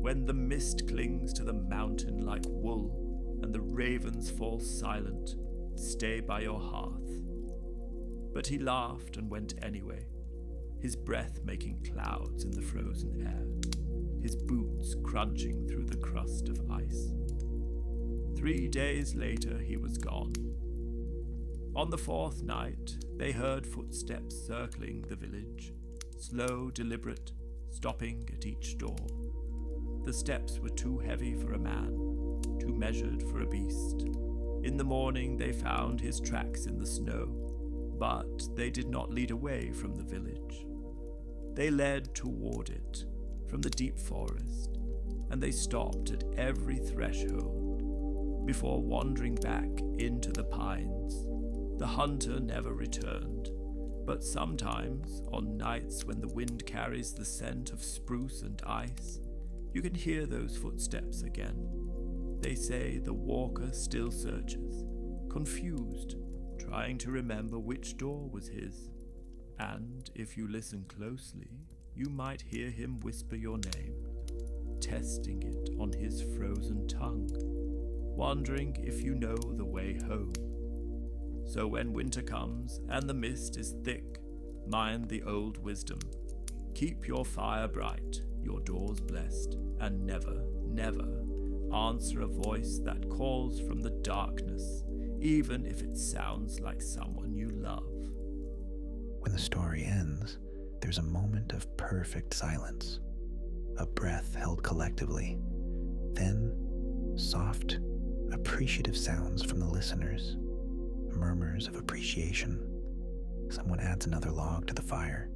when the mist clings to the mountain like wool, and the ravens fall silent, stay by your hearth. But he laughed and went anyway, his breath making clouds in the frozen air, his boots crunching through the crust of ice. 3 days later he was gone. On the 4th night, they heard footsteps circling the village, slow, deliberate, stopping at each door. The steps were too heavy for a man, too measured for a beast. In the morning they found his tracks in the snow, but they did not lead away from the village. They led toward it, from the deep forest, and they stopped at every threshold before wandering back into the pines. The hunter never returned, but sometimes, on nights when the wind carries the scent of spruce and ice, you can hear those footsteps again. They say the walker still searches, confused, trying to remember which door was his. And if you listen closely, you might hear him whisper your name, testing it on his frozen tongue, wondering if you know the way home. So when winter comes and the mist is thick, mind the old wisdom. Keep your fire bright, your doors blessed, and never, never answer a voice that calls from the darkness, even if it sounds like someone you love. When the story ends, there's a moment of perfect silence, a breath held collectively, then soft, appreciative sounds from the listeners, murmurs of appreciation. Someone adds another log to the fire,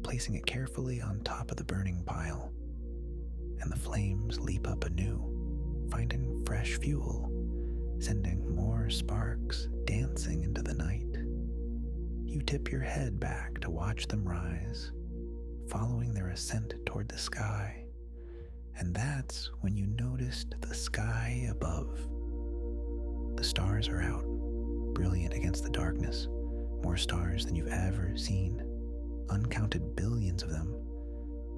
placing it carefully on top of the burning pile, and the flames leap up anew, finding fresh fuel, sending more sparks dancing into the night. You tip your head back to watch them rise, following their ascent toward the sky, and that's when you noticed the sky above. The stars are out, brilliant against the darkness, more stars than you've ever seen, uncounted billions of them,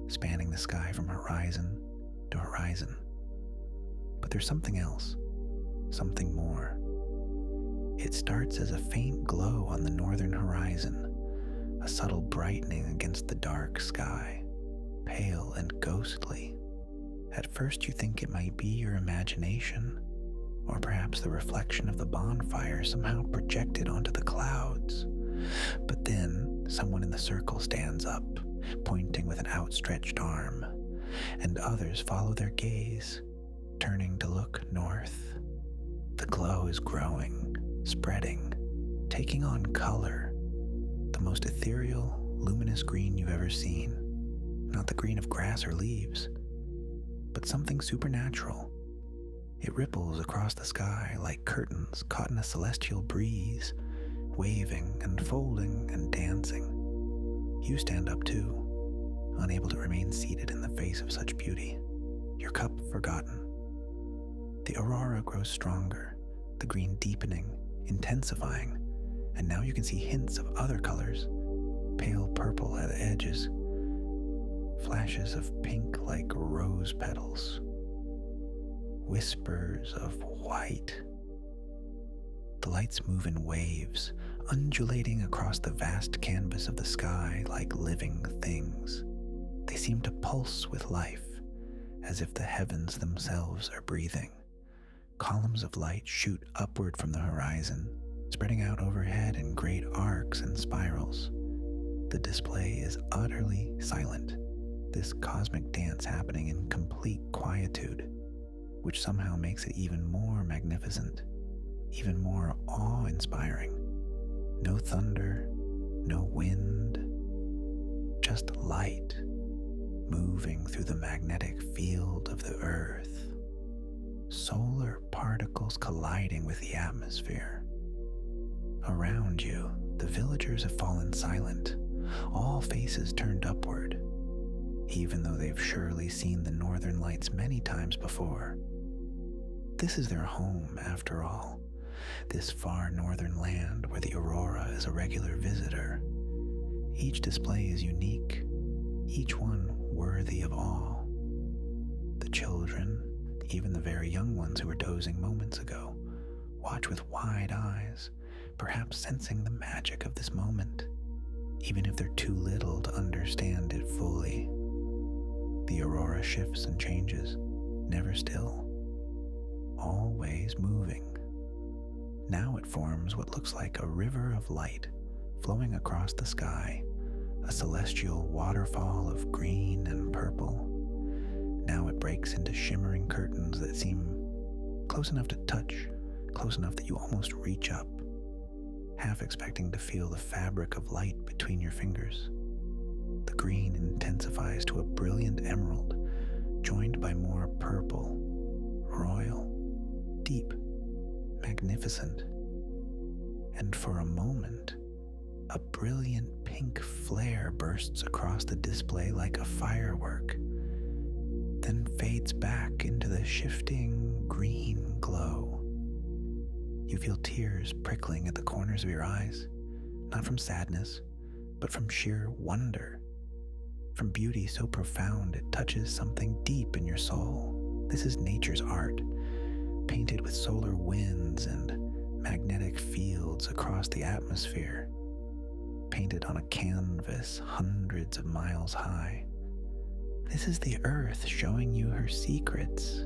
spanning the sky from horizon to horizon. But there's something else, something more. It starts as a faint glow on the northern horizon, a subtle brightening against the dark sky, pale and ghostly. At first you think it might be your imagination, or perhaps the reflection of the bonfire somehow projected onto the clouds. But then someone in the circle stands up, pointing with an outstretched arm, and others follow their gaze, turning to look north. The glow is growing, spreading, taking on color, the most ethereal, luminous green you've ever seen. Not the green of grass or leaves, but something supernatural. It ripples across the sky like curtains caught in a celestial breeze, waving and folding and dancing. You stand up too, unable to remain seated in the face of such beauty, your cup forgotten. The aurora grows stronger, the green deepening, intensifying, and now you can see hints of other colors, pale purple at the edges, flashes of pink like rose petals, whispers of white. The lights move in waves, undulating across the vast canvas of the sky like living things. They seem to pulse with life, as if the heavens themselves are breathing. Columns of light shoot upward from the horizon, spreading out overhead in great arcs and spirals. The display is utterly silent, this cosmic dance happening in complete quietude, which somehow makes it even more magnificent, even more awe-inspiring. No thunder, no wind, just light moving through the magnetic field of the earth. Solar particles colliding with the atmosphere. Around you, the villagers have fallen silent, all faces turned upward, even though they've surely seen the northern lights many times before. This is their home, after all, this far northern land where the aurora is a regular visitor. Each display is unique, each one worthy of awe. The children, even the very young ones who were dozing moments ago, watch with wide eyes, perhaps sensing the magic of this moment, even if they're too little to understand it fully. The aurora shifts and changes, never still, always moving. Now it forms what looks like a river of light flowing across the sky, a celestial waterfall of green and purple. Now it breaks into shimmering curtains that seem close enough to touch, close enough that you almost reach up, half expecting to feel the fabric of light between your fingers. The green intensifies to a brilliant emerald, joined by more purple, royal, deep, magnificent. And for a moment, a brilliant pink flare bursts across the display like a firework, then fades back into the shifting green glow. You feel tears prickling at the corners of your eyes, not from sadness, but from sheer wonder, from beauty so profound it touches something deep in your soul. This is nature's art, painted with solar winds and magnetic fields across the atmosphere, painted on a canvas hundreds of miles high. This is the earth showing you her secrets,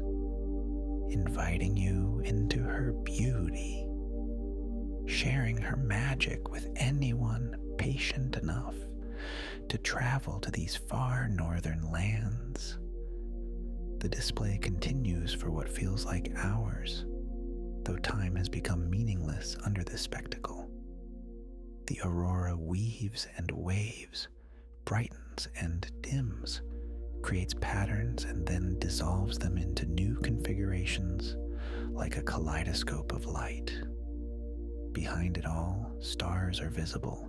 inviting you into her beauty, sharing her magic with anyone patient enough to travel to these far northern lands. The display continues for what feels like hours, though time has become meaningless under this spectacle. The aurora weaves and waves, brightens and dims, creates patterns and then dissolves them into new configurations like a kaleidoscope of light. Behind it all, stars are visible,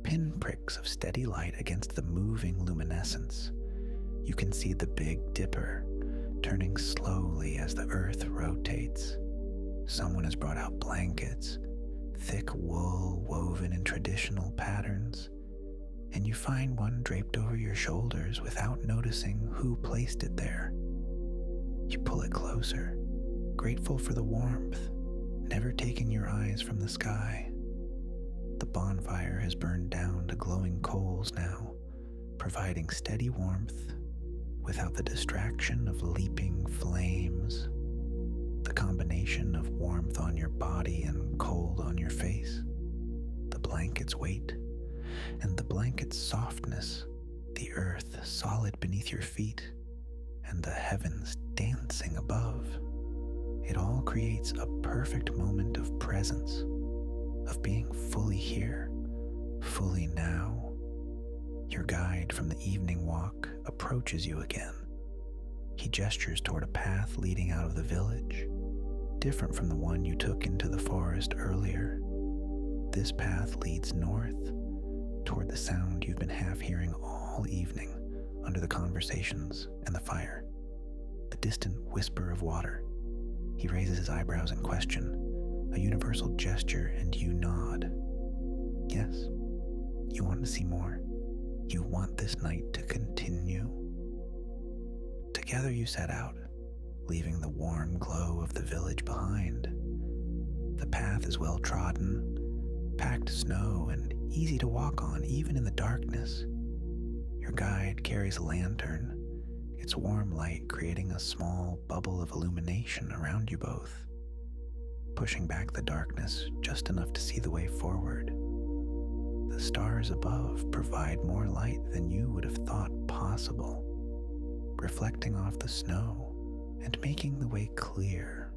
pinpricks of steady light against the moving luminescence. You can see the Big Dipper turning slowly as the earth rotates. Someone has brought out blankets, thick wool woven in traditional patterns, and you find one draped over your shoulders without noticing who placed it there. You pull it closer, grateful for the warmth, never taking your eyes from the sky. The bonfire has burned down to glowing coals now, providing steady warmth without the distraction of leaping flames. The combination of warmth on your body and cold on your face, the blanket's weight, and the blanket's softness, the earth solid beneath your feet, and the heavens dancing above. It all creates a perfect moment of presence, of being fully here, fully now. Your guide from the evening walk approaches you again. He gestures toward a path leading out of the village, different from the one you took into the forest earlier. This path leads north, toward the sound you've been half hearing all evening under the conversations and the fire, the distant whisper of water. He raises his eyebrows in question, a universal gesture, and you nod. Yes, you want to see more. You want this night to continue. Together you set out, leaving the warm glow of the village behind. The path is well trodden, packed snow, and easy to walk on even in the darkness. Your guide carries a lantern, its warm light creating a small bubble of illumination around you both, pushing back the darkness just enough to see the way forward. The stars above provide more light than you would have thought possible, reflecting off the snow and making the way clear.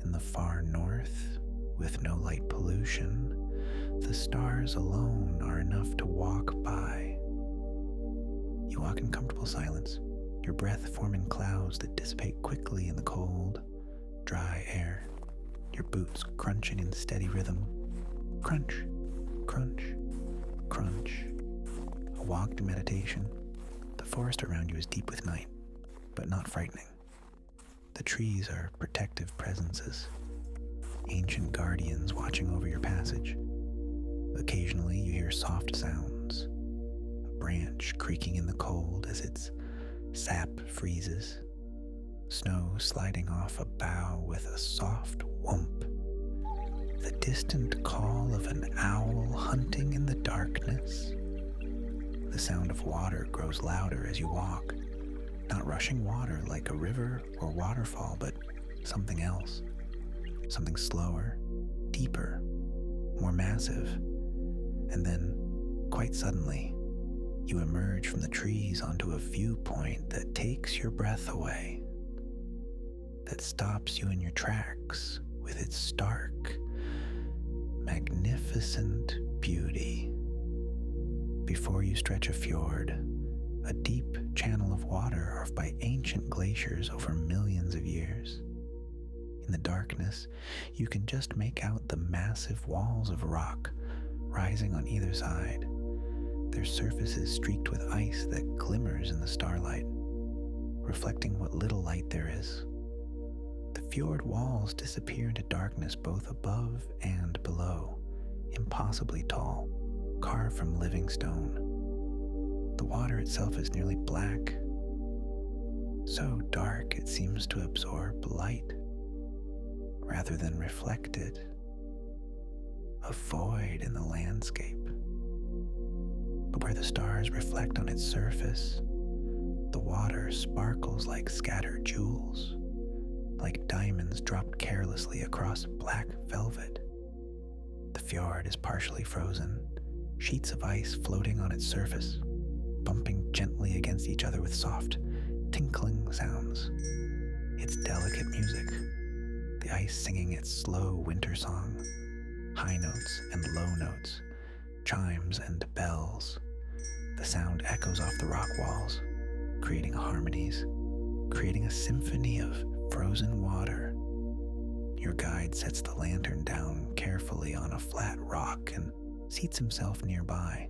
In the far north, with no light pollution, the stars alone are enough to walk by. You walk in comfortable silence, your breath forming clouds that dissipate quickly in the cold, dry air, your boots crunching in steady rhythm. Crunch, crunch, crunch. A walk to meditation. The forest around you is deep with night, but not frightening. The trees are protective presences, ancient guardians watching over your passage. Occasionally you hear soft sounds, a branch creaking in the cold as its sap freezes, snow sliding off a bough with a soft whoomp, the distant call of an owl hunting in the darkness. The sound of water grows louder as you walk, not rushing water like a river or waterfall, but something else, something slower, deeper, more massive. And then, quite suddenly, you emerge from the trees onto a viewpoint that takes your breath away, that stops you in your tracks with its stark, magnificent beauty. Before you stretch a fjord, a deep channel of water carved by ancient glaciers over millions of years. In the darkness, you can just make out the massive walls of rock rising on either side, their surfaces streaked with ice that glimmers in the starlight, reflecting what little light there is. The fjord walls disappear into darkness both above and below, impossibly tall, carved from living stone. The water itself is nearly black, so dark it seems to absorb light rather than reflect it, a void in the landscape. But where the stars reflect on its surface, the water sparkles like scattered jewels, like diamonds dropped carelessly across black velvet. The fjord is partially frozen, sheets of ice floating on its surface, bumping gently against each other with soft, tinkling sounds. It's delicate music, the ice singing its slow winter song, high notes and low notes, chimes and bells. The sound echoes off the rock walls, creating harmonies, creating a symphony of frozen water. Your guide sets the lantern down carefully on a flat rock and seats himself nearby,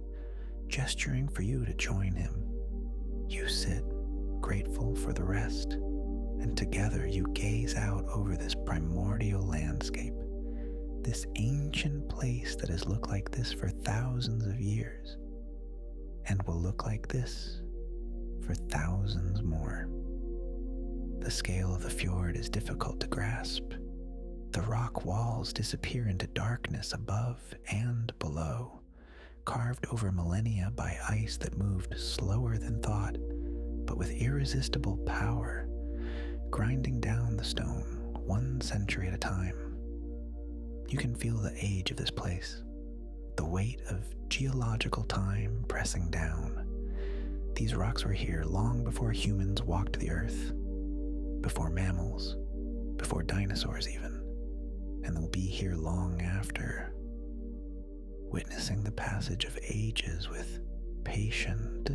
gesturing for you to join him. You sit, grateful for the rest, and together you gaze out over this primordial landscape, This ancient place that has looked like this for thousands of years and will look like this for thousands more. The scale of the fjord is difficult to grasp. The rock walls disappear into darkness above and below, carved over millennia by ice that moved slower than thought, but with irresistible power, grinding down the stone 1 century at a time. You can feel the age of this place, the weight of geological time pressing down. These rocks were here long before humans walked the earth, before mammals, before dinosaurs even, and they'll be here long after, witnessing the passage of ages with patient,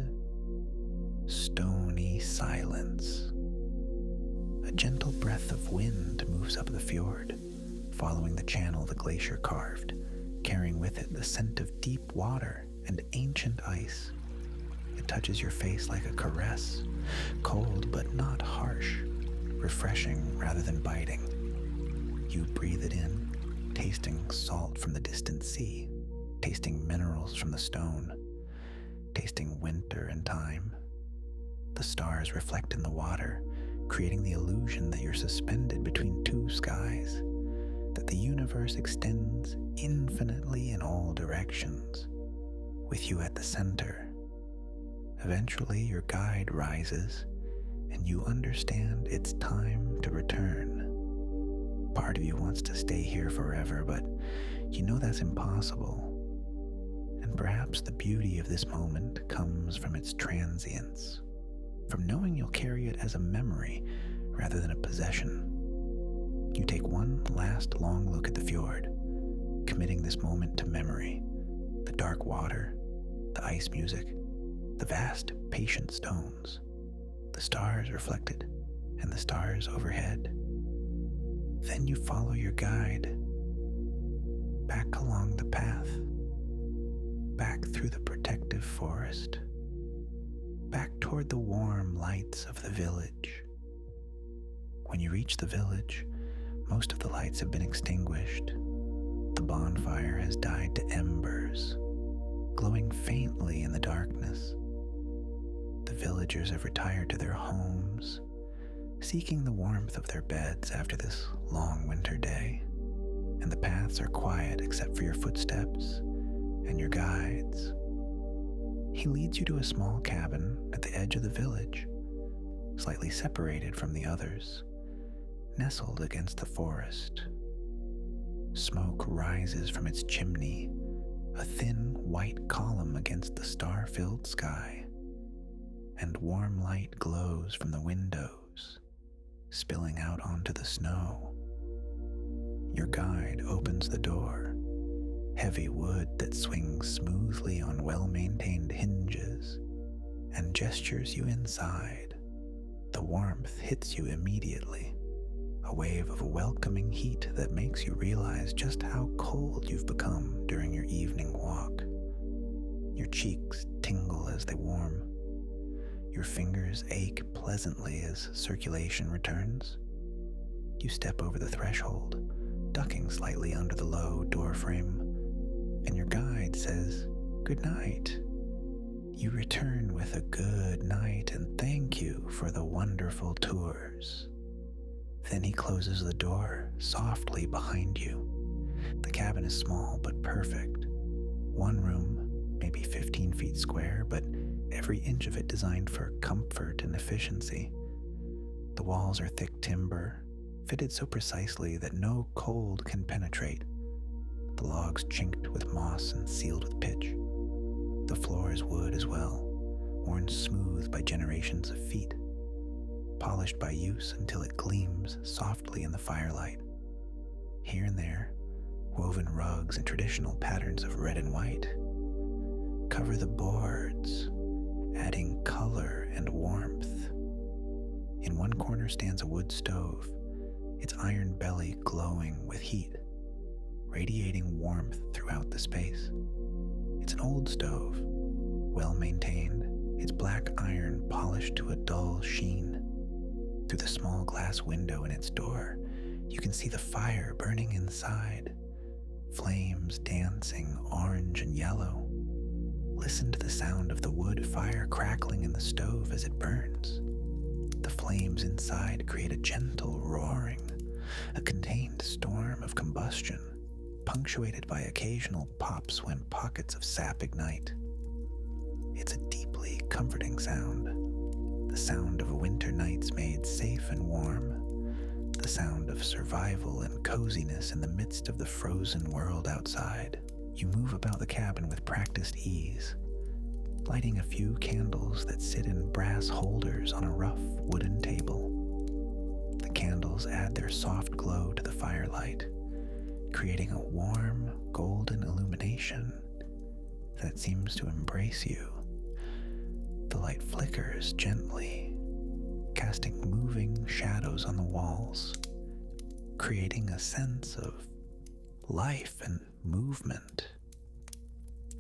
stony silence. A gentle breath of wind moves up the fjord, following the channel the glacier carved, carrying with it the scent of deep water and ancient ice. It touches your face like a caress, cold but not harsh, refreshing rather than biting. You breathe it in, tasting salt from the distant sea, tasting minerals from the stone, tasting winter and time. The stars reflect in the water, creating the illusion that you're suspended between 2 skies, that the universe extends infinitely in all directions, with you at the center. Eventually, your guide rises, and you understand it's time to return. Part of you wants to stay here forever, but you know that's impossible. And perhaps the beauty of this moment comes from its transience, from knowing you'll carry it as a memory rather than a possession. You take one last long look at the fjord, committing this moment to memory, the dark water, the ice music, the vast, patient stones, the stars reflected, and the stars overhead. Then you follow your guide back along the path, back through the protective forest, back toward the warm lights of the village. When you reach the village, most of the lights have been extinguished. The bonfire has died to embers, glowing faintly in the darkness. The villagers have retired to their homes, seeking the warmth of their beds after this long winter day, and the paths are quiet except for your footsteps and your guides. He leads you to a small cabin at the edge of the village, slightly separated from the others, nestled against the forest. Smoke rises from its chimney, a thin white column against the star-filled sky, and warm light glows from the windows, spilling out onto the snow. Your guide opens the door, heavy wood that swings smoothly on well-maintained hinges, and gestures you inside. The warmth hits you immediately, a wave of welcoming heat that makes you realize just how cold you've become during your evening walk. Your cheeks tingle as they warm. Your fingers ache pleasantly as circulation returns. You step over the threshold, ducking slightly under the low door frame, and your guide says, "Good night." You return with a good night and thank you for the wonderful tours. Then he closes the door softly behind you. The cabin is small but perfect. One room, maybe 15 feet square, but every inch of it designed for comfort and efficiency. The walls are thick timber, fitted so precisely that no cold can penetrate. The logs chinked with moss and sealed with pitch. The floor is wood as well, worn smooth by generations of feet, polished by use until it gleams softly in the firelight. Here and there, woven rugs in traditional patterns of red and white cover the boards, adding color and warmth. In one corner stands a wood stove, its iron belly glowing with heat, radiating warmth throughout the space. It's an old stove, well maintained, its black iron polished to a dull sheen. Through the small glass window in its door, you can see the fire burning inside, flames dancing orange and yellow. Listen to the sound of the wood fire crackling in the stove as it burns. The flames inside create a gentle roaring, a contained storm of combustion, punctuated by occasional pops when pockets of sap ignite. It's a deeply comforting sound, the sound of winter nights made safe and warm, the sound of survival and coziness in the midst of the frozen world outside. You move about the cabin with practiced ease, lighting a few candles that sit in brass holders on a rough wooden table. The candles add their soft glow to the firelight, creating a warm, golden illumination that seems to embrace you. The light flickers gently, casting moving shadows on the walls, creating a sense of life and movement.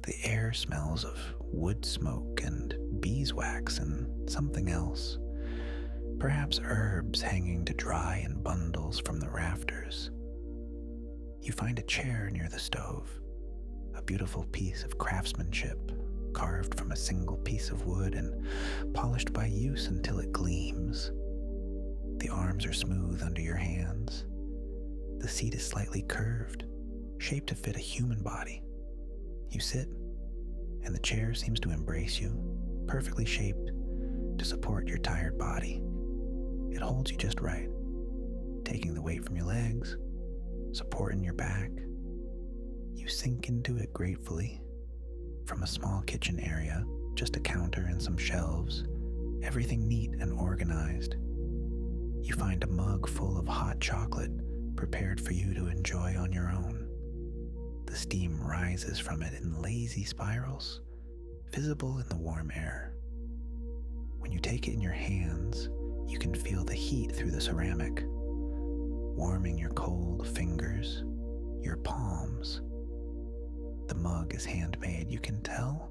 The air smells of wood smoke and beeswax and something else, perhaps herbs hanging to dry in bundles from the rafters. You find a chair near the stove, a beautiful piece of craftsmanship, carved from a single piece of wood and polished by use until it gleams. The arms are smooth under your hands. The seat is slightly curved, shaped to fit a human body. You sit, and the chair seems to embrace you, perfectly shaped to support your tired body. It holds you just right, taking the weight from your legs, supporting your back. You sink into it gratefully. From a small kitchen area, just a counter and some shelves, everything neat and organized. You find a mug full of hot chocolate prepared for you to enjoy on your own. The steam rises from it in lazy spirals, visible in the warm air. When you take it in your hands, you can feel the heat through the ceramic, warming your cold fingers, your palms. The mug is handmade, you can tell,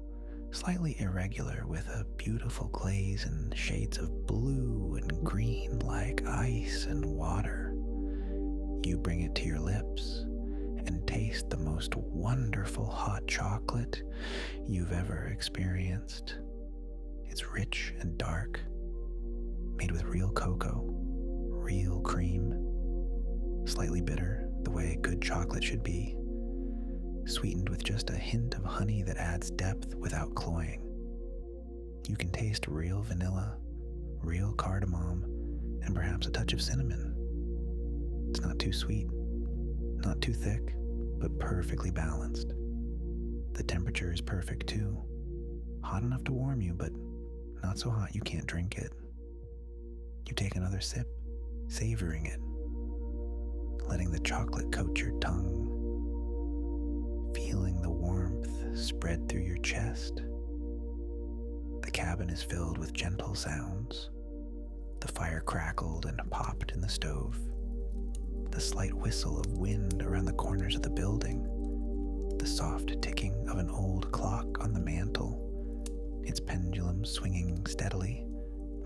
slightly irregular with a beautiful glaze and shades of blue and green like ice and water. You bring it to your lips and taste the most wonderful hot chocolate you've ever experienced. It's rich and dark, made with real cocoa, real cream, slightly bitter the way good chocolate should be, sweetened with just a hint of honey that adds depth without cloying. You can taste real vanilla, real cardamom, and perhaps a touch of cinnamon. It's not too sweet, not too thick, but perfectly balanced. The temperature is perfect too, hot enough to warm you, but not so hot you can't drink it. You take another sip, savoring it, letting the chocolate coat your tongue, feeling the warmth spread through your chest. The cabin is filled with gentle sounds. The fire crackled and popped in the stove. The slight whistle of wind around the corners of the building. The soft ticking of an old clock on the mantel, its pendulum swinging steadily,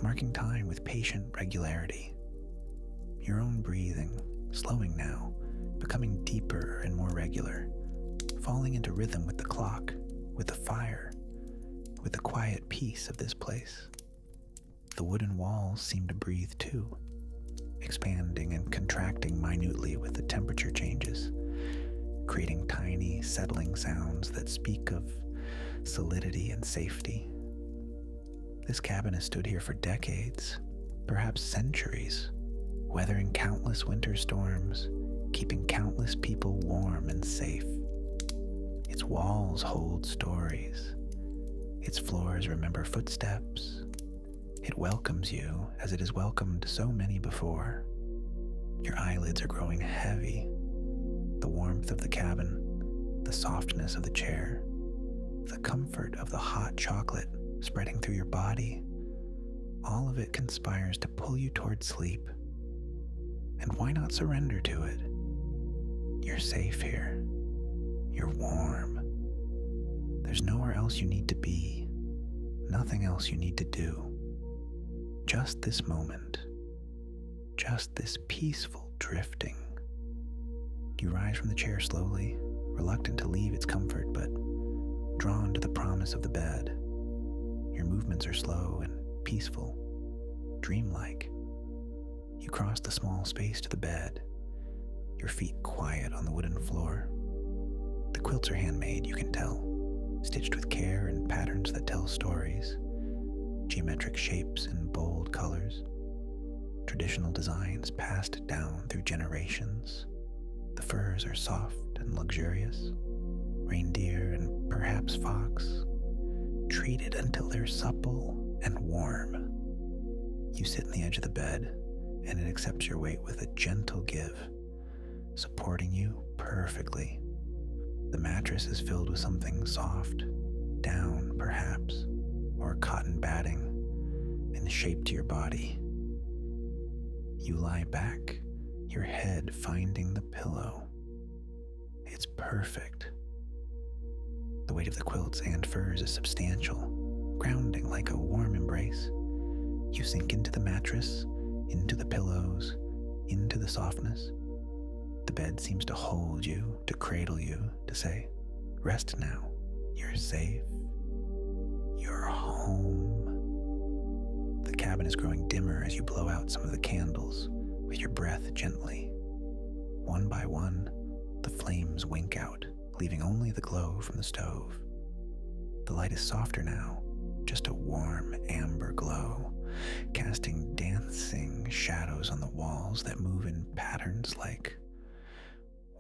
marking time with patient regularity. Your own breathing, slowing now, becoming deeper and more regular, falling into rhythm with the clock, with the fire, with the quiet peace of this place. The wooden walls seem to breathe too, expanding and contracting minutely with the temperature changes, creating tiny, settling sounds that speak of solidity and safety. This cabin has stood here for decades, perhaps centuries, weathering countless winter storms, keeping countless people warm and safe. Its walls hold stories. Its floors remember footsteps. It welcomes you as it has welcomed so many before. Your eyelids are growing heavy. The warmth of the cabin, the softness of the chair, the comfort of the hot chocolate spreading through your body, all of it conspires to pull you toward sleep. And why not surrender to it? You're safe here. You're warm. There's nowhere else you need to be, nothing else you need to do. Just this moment, just this peaceful drifting. You rise from the chair slowly, reluctant to leave its comfort, but drawn to the promise of the bed. Your movements are slow and peaceful, dreamlike. You cross the small space to the bed, your feet quiet on the wooden floor. The quilts are handmade, you can tell, stitched with care and patterns that tell stories, geometric shapes in bold colors, traditional designs passed down through generations. The furs are soft and luxurious, reindeer and perhaps fox, treated until they're supple and warm. You sit on the edge of the bed, and it accepts your weight with a gentle give, supporting you perfectly. The mattress is filled with something soft, down perhaps, or cotton batting, and shaped to your body. You lie back, your head finding the pillow. It's perfect. The weight of the quilts and furs is substantial, grounding like a warm embrace. You sink into the mattress, into the pillows, into the softness. The bed seems to hold you, to cradle you, to say, rest now, you're safe, you're home. The cabin is growing dimmer as you blow out some of the candles with your breath gently. One by one, the flames wink out, leaving only the glow from the stove. The light is softer now, just a warm amber glow, casting dancing shadows on the walls that move in patterns like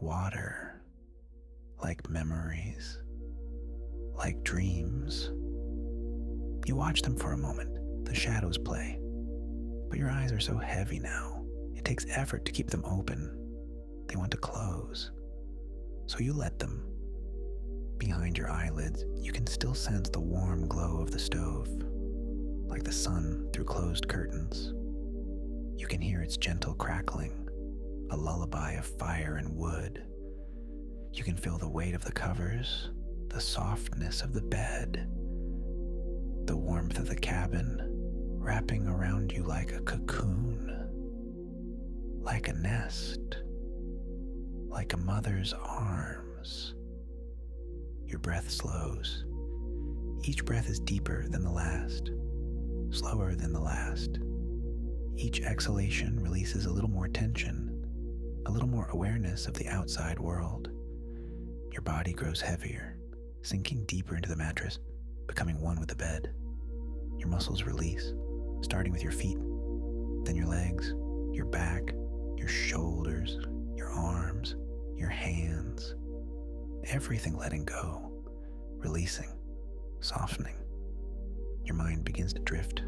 water, like memories, like dreams. You watch them for a moment, the shadows play, but your eyes are so heavy now, it takes effort to keep them open. They want to close, so you let them. Behind your eyelids, you can still sense the warm glow of the stove, like the sun through closed curtains. You can hear its gentle crackling, a lullaby of fire and wood. You can feel the weight of the covers, the softness of the bed, the warmth of the cabin wrapping around you like a cocoon, like a nest, like a mother's arms. Your breath slows. Each breath is deeper than the last, slower than the last. Each exhalation releases a little more tension, a little more awareness of the outside world. Your body grows heavier, sinking deeper into the mattress, becoming one with the bed. Your muscles release, starting with your feet, then your legs, your back, your shoulders, your arms, your hands. Everything letting go, releasing, softening. Your mind begins to drift.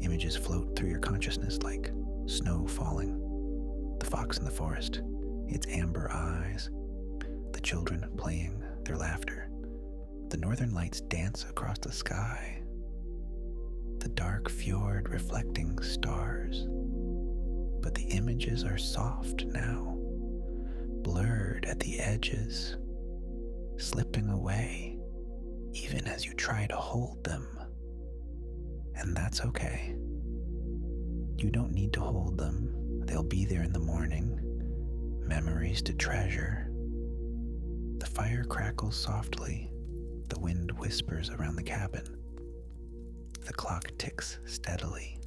Images float through your consciousness like snow falling. The fox in the forest, its amber eyes, the children playing, their laughter. The northern lights dance across the sky. The dark fjord reflecting stars. But the images are soft now, blurred at the edges, slipping away, even as you try to hold them. And that's okay. You don't need to hold them. They'll be there in the morning, memories to treasure. The fire crackles softly. The wind whispers around the cabin. The clock ticks steadily.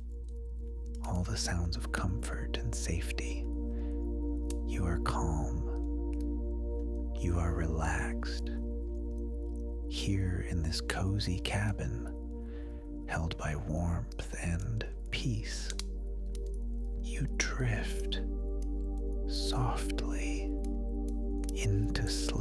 All the sounds of comfort and safety. You are calm. You are relaxed. Here in this cozy cabin, held by warmth and peace, you drift softly into sleep.